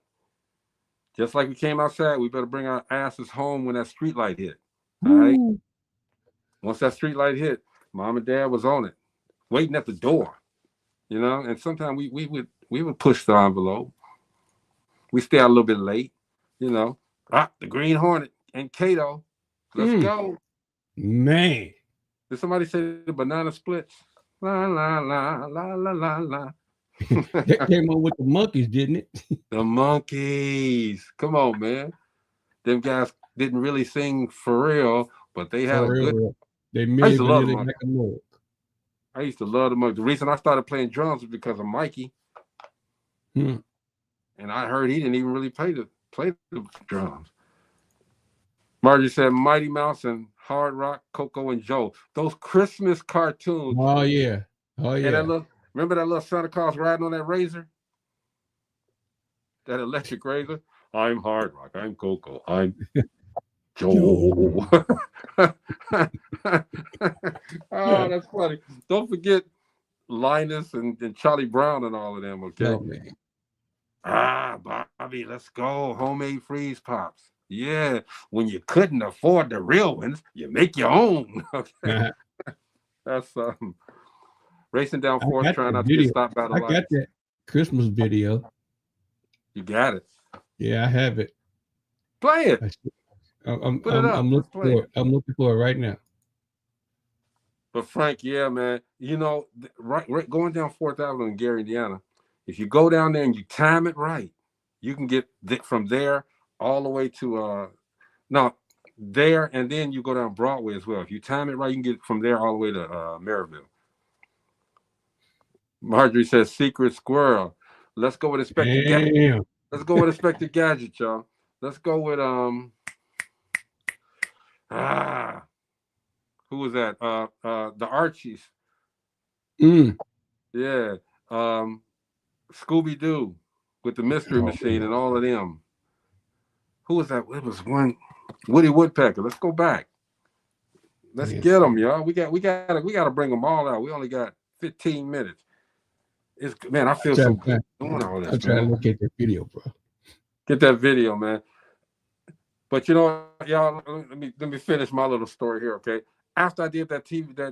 just like we came outside, we better bring our asses home when that street light hit. All right. Once that street light hit, mom and dad was on it, waiting at the door. You know, and sometimes we would push the envelope. We stay out a little bit late. You know, the Green Hornet and Kato. Let's go. Man. Did somebody say the banana splits? La la la la la la la. That came on with the Monkeys, didn't it? The Monkeys. Come on, man. Them guys didn't really sing for real, but they had a good. They I used to love them. I used to love them. The reason I started playing drums was because of Mikey. And I heard he didn't even really play the drums. Margie said Mighty Mouse and Hard Rock, Coco and Joe. Those Christmas cartoons. Oh yeah. And remember that little Santa Claus riding on that razor? That electric razor? I'm Hard Rock. I'm Coco. I'm Joe. Oh, that's funny. Don't forget Linus and Charlie Brown and all of them, okay? Oh, man. Bobby, let's go. Homemade freeze pops. Yeah. When you couldn't afford the real ones, you make your own. Okay. That's racing down fourth, trying not to get stopped by the lights. I got that Christmas video. You got it. Yeah, I have it. Play it. I'm looking for it. I'm looking for it right now. But Frank, yeah, man. You know, right going down 4th Avenue in Gary, Indiana, if you go down there and you time it right, you can get from there all the way to there, and then you go down Broadway as well. If you time it right, you can get from there all the way to Maryville. Marjorie says Secret Squirrel. Let's go with Inspector Gadget. Let's go with Inspector Gadget, y'all. Let's go with who Who was that? The Archies. Mm. Yeah. Scooby Doo with the Mystery Oh, Machine yeah. and all of them. Who was that? It was one Woody Woodpecker. Let's go back. Let's Yeah. get them, y'all. We got to bring them all out. We only got 15 minutes. It's man, I feel so good doing all this, I'm trying man. to look at the video, bro. Get that video, man. But you know, y'all, let me finish my little story here, okay? After I did that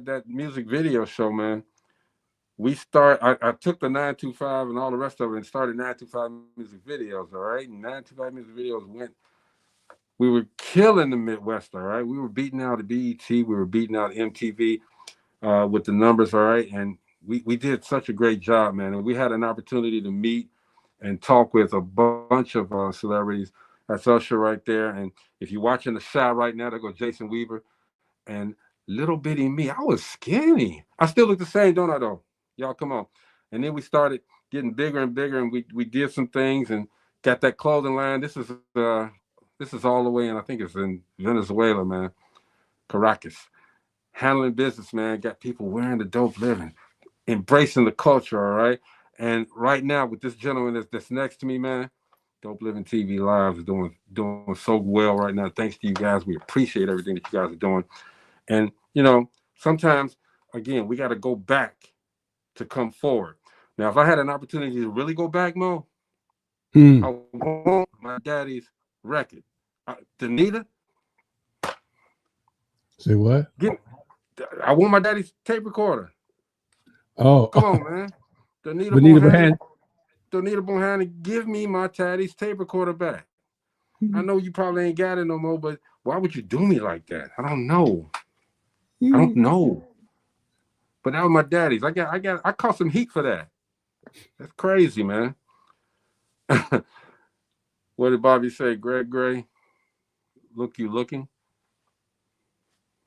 that music video show, man, I took the 925 and all the rest of it and started 925 music videos, all right? And 925 music videos we were killing the Midwest, all right? We were beating out the BET, we were beating out MTV with the numbers, all right? And we did such a great job, man. And we had an opportunity to meet and talk with a bunch of celebrities. That's Usher right there. And if you're watching the shot right now, there goes Jason Weaver. And little bitty me, I was skinny. I still look the same, don't I, though? Y'all, come on. And then we started getting bigger and bigger, and we did some things and got that clothing line. This is all the way in, I think it's in Venezuela, man. Caracas. Handling business, man. Got people wearing the Dope Living, embracing the culture, all right? And right now, with this gentleman that's next to me, man, Dope Living TV Live is doing so well right now. Thanks to you guys. We appreciate everything that you guys are doing. And, you know, sometimes, again, we got to go back to come forward. Now, if I had an opportunity to really go back, Mo, I want my daddy's record. Danita? Say what? I want my daddy's tape recorder. Oh, come on, man. Danita Bohannon, give me my daddy's tape recorder back. I know you probably ain't got it no more, but why would you do me like that? I don't know. I don't know. But that was my daddy's. I caught some heat for that. That's crazy, man. What did Bobby say? Greg Gray? Look, you looking?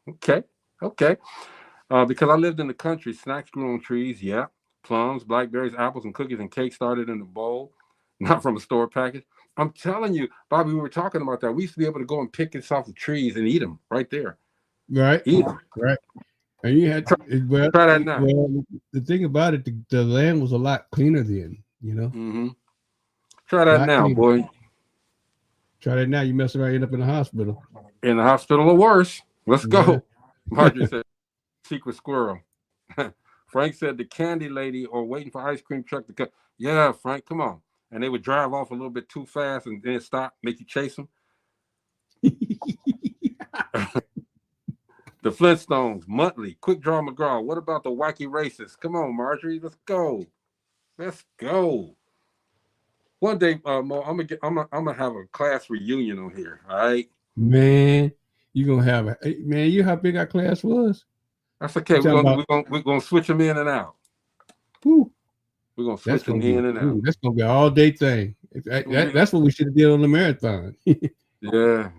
Okay. Because I lived in the country, snacks grew on trees, yeah. Plums, blackberries, apples, and cookies and cake started in the bowl, not from a store package. I'm telling you, Bobby, we were talking about that. We used to be able to go and pick this off the trees and eat them right there. Right. Eat them. Right. And you had try that now. Well, the thing about it, the land was a lot cleaner then, you know. Mm-hmm. Try that now, cleaner. boy. Try that now. You mess around, end up in the hospital. In the hospital or worse. Let's go. Marjorie said, secret squirrel. Frank said the candy lady or waiting for ice cream truck to come. Yeah, Frank, come on. And they would drive off a little bit too fast and then stop, make you chase them. The Flintstones, Muttley, Quick Draw McGraw. What about the wacky racists? Come on, Marjorie, let's go. Let's go. One day, Mo, I'm gonna have a class reunion on here. All right, man. You gonna have man? You know how big our class was? That's okay. We're gonna switch them in and out. Whew. We're gonna switch them in and out. That's gonna be an all day thing. That's what we should have did on the marathon. Yeah.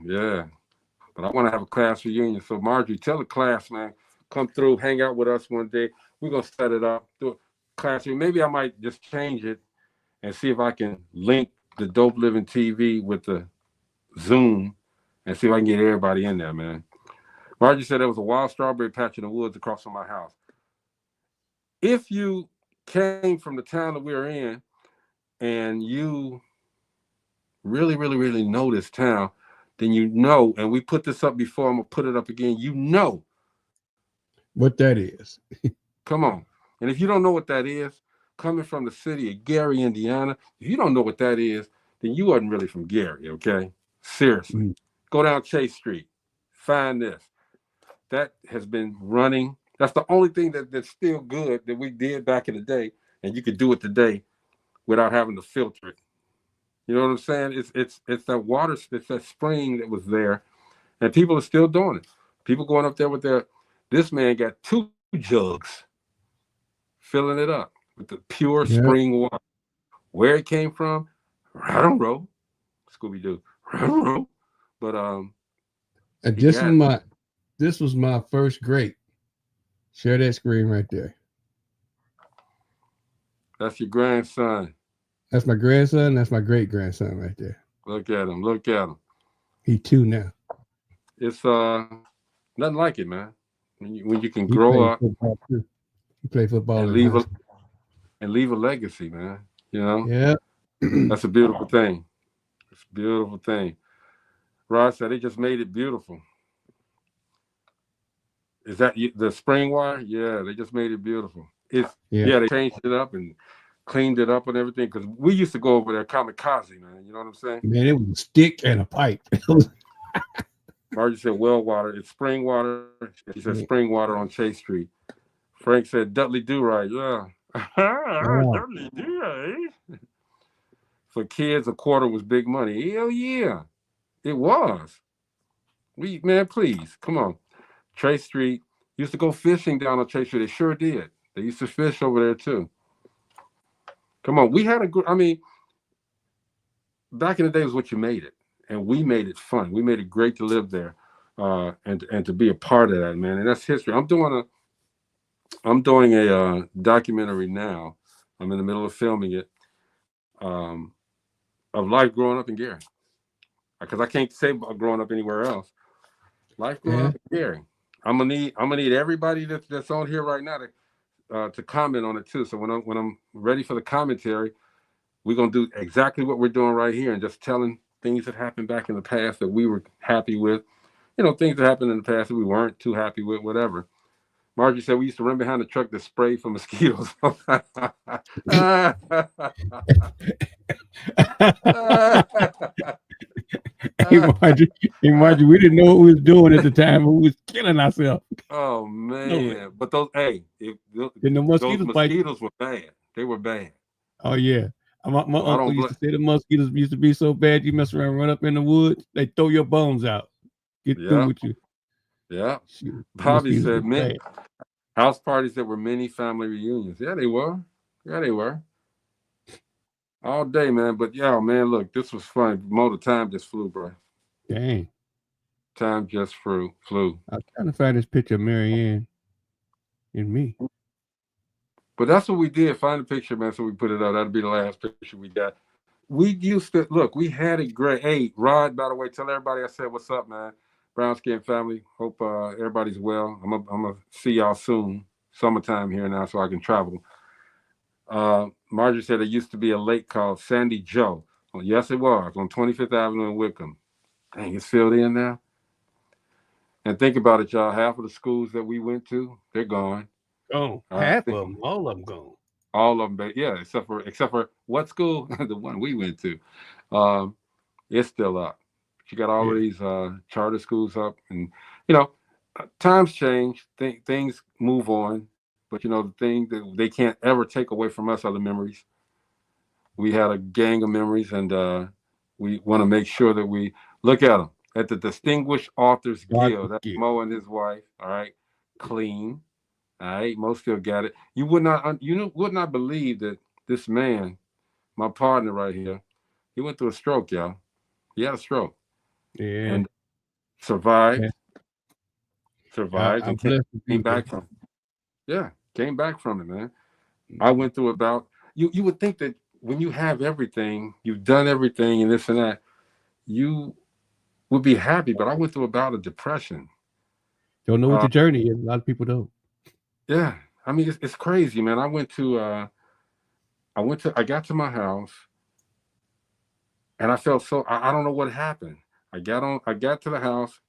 But I want to have a class reunion. So Marjorie, tell the class, man, come through, hang out with us one day. We're gonna set it up, do a class reunion. Maybe I might just change it and see if I can link the Dope Living TV with the Zoom and see if I can get everybody in there, man. Margie said there was a wild strawberry patch in the woods across from my house. If you came from the town that we're in and you really, really, really know this town, then you know, and we put this up before, I'm going to put it up again, you know what that is. Come on. And if you don't know what that is, coming from the city of Gary, Indiana, if you don't know what that is, then you wasn't really from Gary, okay? Seriously. Go down Chase Street. Find this. That has been running. That's the only thing that's still good that we did back in the day, and you could do it today without having to filter it. You know what I'm saying? It's that water, it's that spring that was there, and people are still doing it. People going up there with this man got 2 jugs filling it up with the pure spring water. Where it came from, I don't know. Scooby-Doo, I don't know. But and this was my first grape. Share that screen right there. That's your grandson. That's my grandson. That's my great grandson right there. Look at him. Look at him. He 2 now. It's nothing like it, man. when you can He grow played up football too. He played football and in high school. leave a legacy, man. You know, Yeah. that's a beautiful thing. It's a beautiful thing. Rod said they just made it beautiful. Is that the spring wire? Yeah, they just made it beautiful. Yeah. They changed it up and cleaned it up and everything. Because we used to go over there kamikaze, man. You know what I'm saying? Man, it was a stick and a pipe. Margie said well water. It's spring water. She said spring water on Chase Street. Frank said Dudley Do Right. Yeah. Dudley Do Right. For kids, a quarter was big money. Hell yeah. It was. Man, please, come on. Chase Street. Used to go fishing down on Chase Street. They sure did. They used to fish over there too. Come on. We had a good, I mean, back in the day was what you made it. And we made it fun. We made it great to live there. And to be a part of that, man. And that's history. I'm doing a documentary now. I'm in the middle of filming it, of life growing up in Gary. Because I can't say about growing up anywhere else. Life growing up in Gary. I'm gonna need everybody that's on here right now to comment on it too. So when I'm ready for the commentary, we're gonna do exactly what we're doing right here and just telling things that happened back in the past that we were happy with. You know, things that happened in the past that we weren't too happy with, whatever. Margie said we used to run behind the truck to spray for mosquitoes. Margie, we didn't know what we was doing at the time, but we was killing ourselves. Oh man! But those mosquitoes were bad. They were bad. Oh yeah. My uncle used to say the mosquitoes used to be so bad you mess around, run up in the woods, they throw your bones out. Get through with you. Yeah. Bobby said house parties that were mini family reunions. Yeah, they were. Yeah, they were. All day, man. But yeah, man, look, this was fun. The time just flew, bro. Dang. Time just flew. I was trying to find this picture of Marianne and me. But that's what we did. Find the picture, man, so we put it up. That'll be the last picture we got. We used to, look, we had it great. Hey, Rod, by the way, tell everybody I said what's up, man. Brown Skin family. Hope everybody's well. I'm going to see y'all soon. Summertime here now, so I can travel. Marjorie said there used to be a lake called Sandy Joe. Well, yes, it was, on 25th Avenue in Wickham. Dang, it's filled in now. And think about it, y'all. Half of the schools that we went to, they're gone. Oh, half of them, all of them gone. All of them, but yeah, except for what school? The one we went to. It's still up. You got all of these charter schools up, and you know, times change. Things move on, but you know, the thing that they can't ever take away from us are the memories. We had a gang of memories, and we want to make sure that we look at them at the Distinguished Authors Guild. That's Mo and his wife. All right, clean. All right, Mo still got it. You would not believe that this man, my partner right here, he went through a stroke, y'all. He had a stroke. Yeah. And survived. Yeah. Survived and came back from it. Yeah, came back from it, man. I went through about you would think that when you have everything, you've done everything and this and that, you would be happy, but I went through about a depression. Don't know what your journey is. A lot of people don't. Yeah. I mean, it's crazy, man. I got to my house and I felt so, I don't know what happened. I got to the house,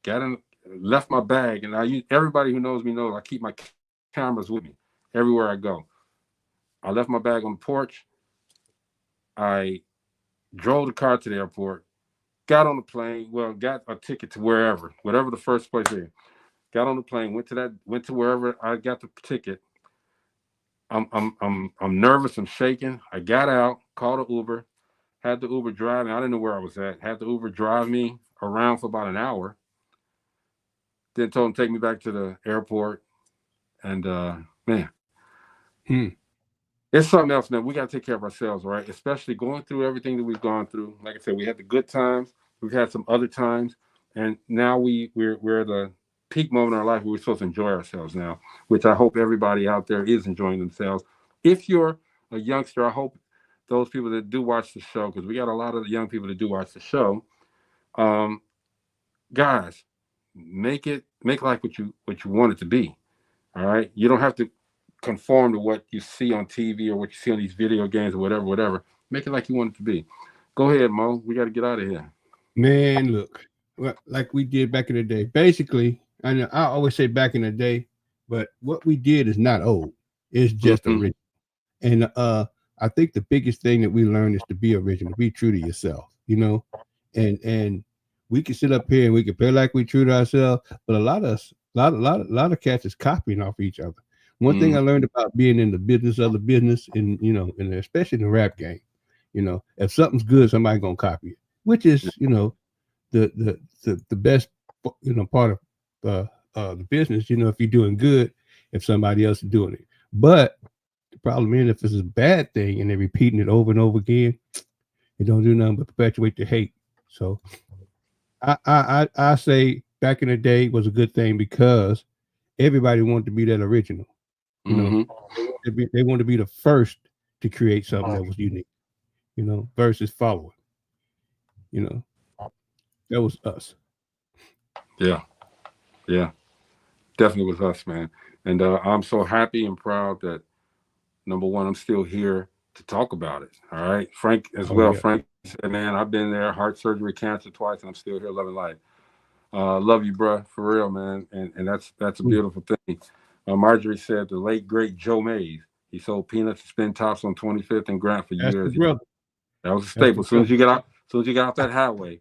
left my bag, and everybody who knows me knows I keep my cameras with me everywhere I go. I left my bag on the porch. I drove the car to the airport, got on the plane, got a ticket to whatever the first place is. Got on the plane, went to wherever I got the ticket. I'm nervous, I'm shaking. I got out, called an Uber, had the Uber drive me. I didn't know where I was at. Had the Uber drive me around for about an hour. Then told him to take me back to the airport. And man, it's something else, man. We got to take care of ourselves, right? Especially going through everything that we've gone through. Like I said, we had the good times. We've had some other times, and now we're at the peak moment in our life where we're supposed to enjoy ourselves now, which I hope everybody out there is enjoying themselves. If you're a youngster, I hope those people that do watch the show, because we got a lot of young people that do watch the show, guys, make life what you want it to be. All right, you don't have to conform to what you see on TV or what you see on these video games or whatever. Make it like you want it to be. Go ahead, Mo. We got to get out of here. Man, look, like we did back in the day. Basically, I know I always say back in the day, but what we did is not old. It's just original. And I think the biggest thing that we learned is to be original, be true to yourself, and we can sit up here and we can play like we true to ourselves, but a lot of cats is copying off each other. One thing I learned about being in the business of the business, and and especially in the rap game, if something's good, somebody's gonna copy it, which is the best part of the business. If you're doing good, if somebody else is doing it, but the problem is if it's a bad thing and they're repeating it over and over again, it don't do nothing but perpetuate the hate. So I say back in the day was a good thing because everybody wanted to be that original. They want to be the first to create something that was unique, versus following. That was us. Yeah, definitely was us, man. And I'm so happy and proud that, number one, I'm still here to talk about it. All right, Frank as well. Yeah. Frank said, "Man, I've been there, heart surgery, cancer twice, and I'm still here loving life." Love you, bro, for real, man. And that's a beautiful thing. Marjorie said the late great Joe Mays. He sold peanuts and spin tops on 25th and Grant for years. That was a staple. As soon as you get off that highway,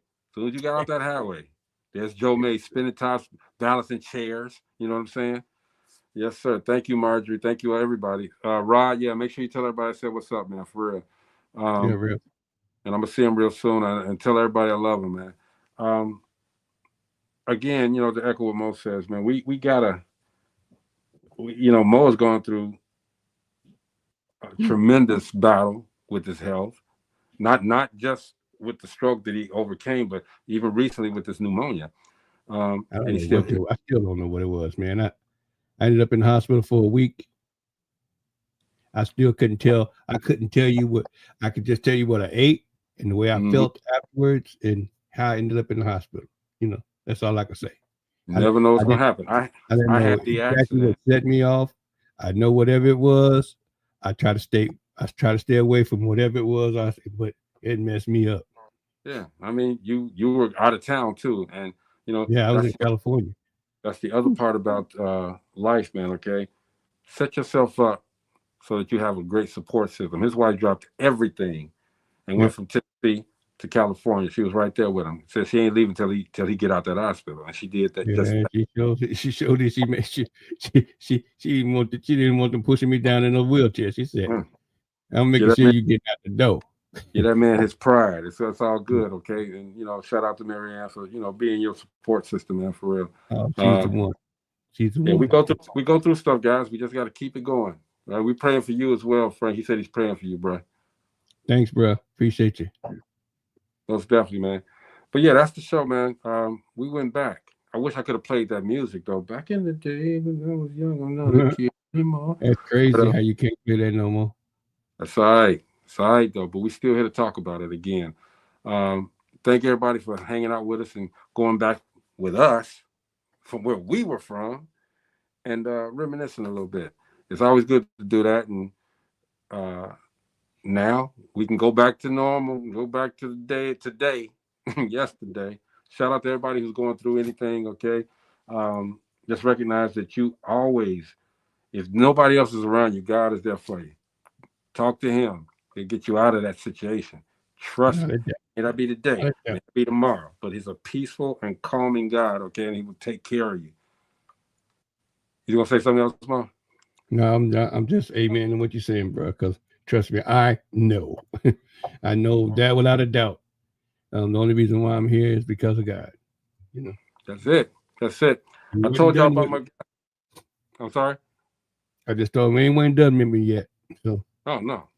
there's Joe Mays spinning tops, balancing chairs. You know what I'm saying? Yes, sir. Thank you, Marjorie. Thank you, everybody. Rod, make sure you tell everybody I said what's up, man, for real. Real. And I'm going to see him real soon and tell everybody I love him, man. Again, to echo what Mo says, man, we got to, Mo has gone through a tremendous battle with his health, not just with the stroke that he overcame, but even recently with this pneumonia. I still don't know what it was, man. I ended up in the hospital for a week. I still couldn't tell. I couldn't tell you what. I could just tell you what I ate and the way I felt afterwards and how I ended up in the hospital. That's all I can say. You never know what's going to happen. I had the accident. What set me off. I know whatever it was. I try to stay away from whatever it was. But it messed me up. Yeah, I mean, you were out of town too, and I was in California. That's the other part about life, man. Okay, set yourself up so that you have a great support system. His wife dropped everything and went from Tennessee to California. She was right there with him. Said she ain't leaving till he get out that hospital, and she did that. She showed it. She didn't want them pushing me down in a wheelchair. She said, "I'm making sure you get out the door." Yeah, that man, his pride. It's all good, okay? And shout out to Marianne for being your support system, man, for real. She's the one. She's the one. We go through stuff, guys. We just got to keep it going. Right? We're praying for you as well, Frank. He said he's praying for you, bro. Thanks, bro. Appreciate you. Most definitely, man. But yeah, that's the show, man. We went back. I wish I could have played that music though. Back in the day when I was young, I'm not a kid anymore. That's crazy how you can't play that no more. That's all right. It's all right, though, but we're still here to talk about it again. Thank everybody for hanging out with us and going back with us from where we were from and reminiscing a little bit. It's always good to do that. And now we can go back to normal, go back to the day today, yesterday. Shout out to everybody who's going through anything, okay? Just recognize that you always, if nobody else is around you, God is there for you. Talk to him. He'll get you out of that situation. Trust me. May not be today, may not be tomorrow, but he's a peaceful and calming God, okay? And he will take care of you. You gonna say something else, Mom? No, I'm just amen to what you're saying, bro. Because trust me, I know. I know that without a doubt. The only reason why I'm here is because of God. That's it. I told y'all about my. I'm sorry. I just told him we ain't done with me yet. So. Oh no.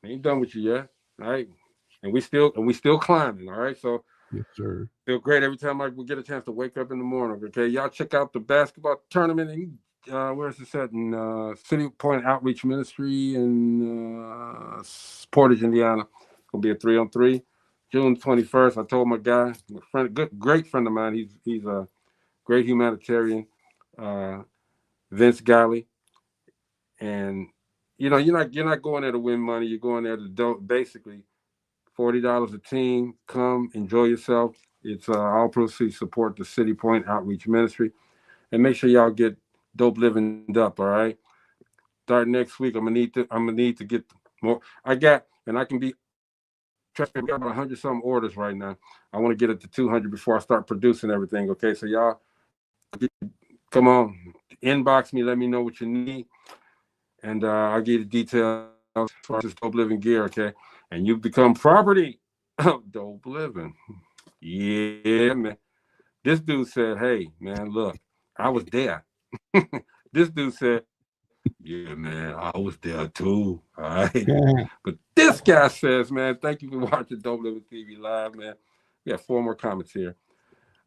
Ain't done with you yet, all right? And we still climbing, all right? So yes, sir. Feel great every time we get a chance to wake up in the morning. Okay, y'all check out the basketball tournament in where's this at? In City Point Outreach Ministry in Portage, Indiana. Gonna be a 3-on-3, June 21st. I told my guy, great friend of mine. He's great humanitarian, Vince Galley. And you're not going there to win money. You're going there to basically $40 a team. Come enjoy yourself. It's all proceeds support the City Point Outreach Ministry, and make sure y'all get Dope Living up. All right. Starting next week, I'm gonna need to get more. I got about 100 some orders right now. I want to get it to 200 before I start producing everything. Okay, so y'all, come on, inbox me. Let me know what you need, and I'll give you the details as far as Dope Living gear. Okay, and you become property of Dope Living. Yeah, man. This dude said, "Hey, man, look, I was there." This dude said, "Yeah, man, I was there too." All right. Yeah. But this guy says, man, thank you for watching Dope Living TV Live, man. We got 4 more comments here.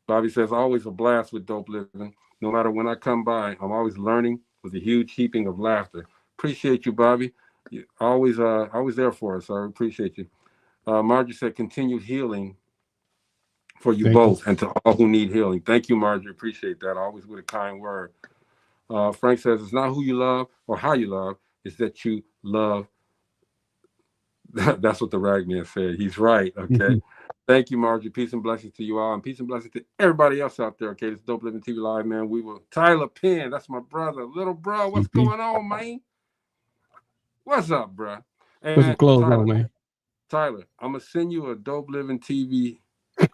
Bobby says, always a blast with Dope Living. No matter when I come by, I'm always learning with a huge heaping of laughter. Appreciate you, Bobby. You're always there for us. I appreciate you. Margie said, continued healing for you both and to all who need healing. Thank you, Margie. Appreciate that. Always with a kind word. Frank says, it's not who you love or how you love, it's that you love. That's what the ragman said. He's right. Okay. Thank you, Margie. Peace and blessings to you all, and peace and blessings to everybody else out there. Okay, this Dope Living TV Live, man. We will Tyler Penn. That's my brother, little bro. What's going on, man? What's up, bro? Hey, Put some clothes on, man. Tyler, I'm gonna send you a Dope Living TV.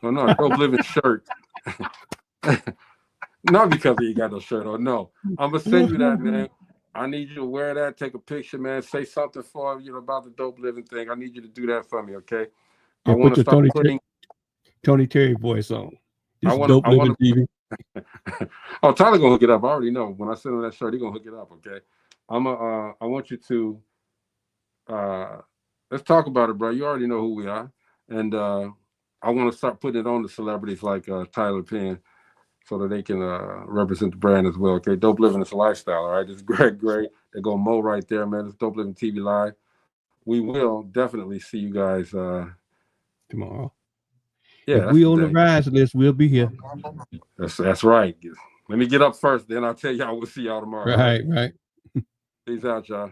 Oh no, a Dope Living shirt. Not because you got no shirt on. No, I'm gonna send you that, man. I need you to wear that, take a picture, man. Say something for about the Dope Living thing. I need you to do that for me, okay? I want to start putting Tony Terry voice on. This Dope Living TV. Oh, Tyler gonna hook it up. I already know. When I send him that shirt, he gonna hook it up, okay? I want you to let's talk about it, bro. You already know who we are. And I want to start putting it on the celebrities like Tyler Penn, so that they can represent the brand as well. Okay, Dope Living is a lifestyle. All right, this is Greg Gray. They're gonna mow right there, man. It's Dope Living TV Live. We will definitely see you guys tomorrow. Yeah, if we on the rise list, we'll be here. That's right. Let me get up first, then I'll tell y'all we'll see y'all tomorrow. Right. Peace out, y'all.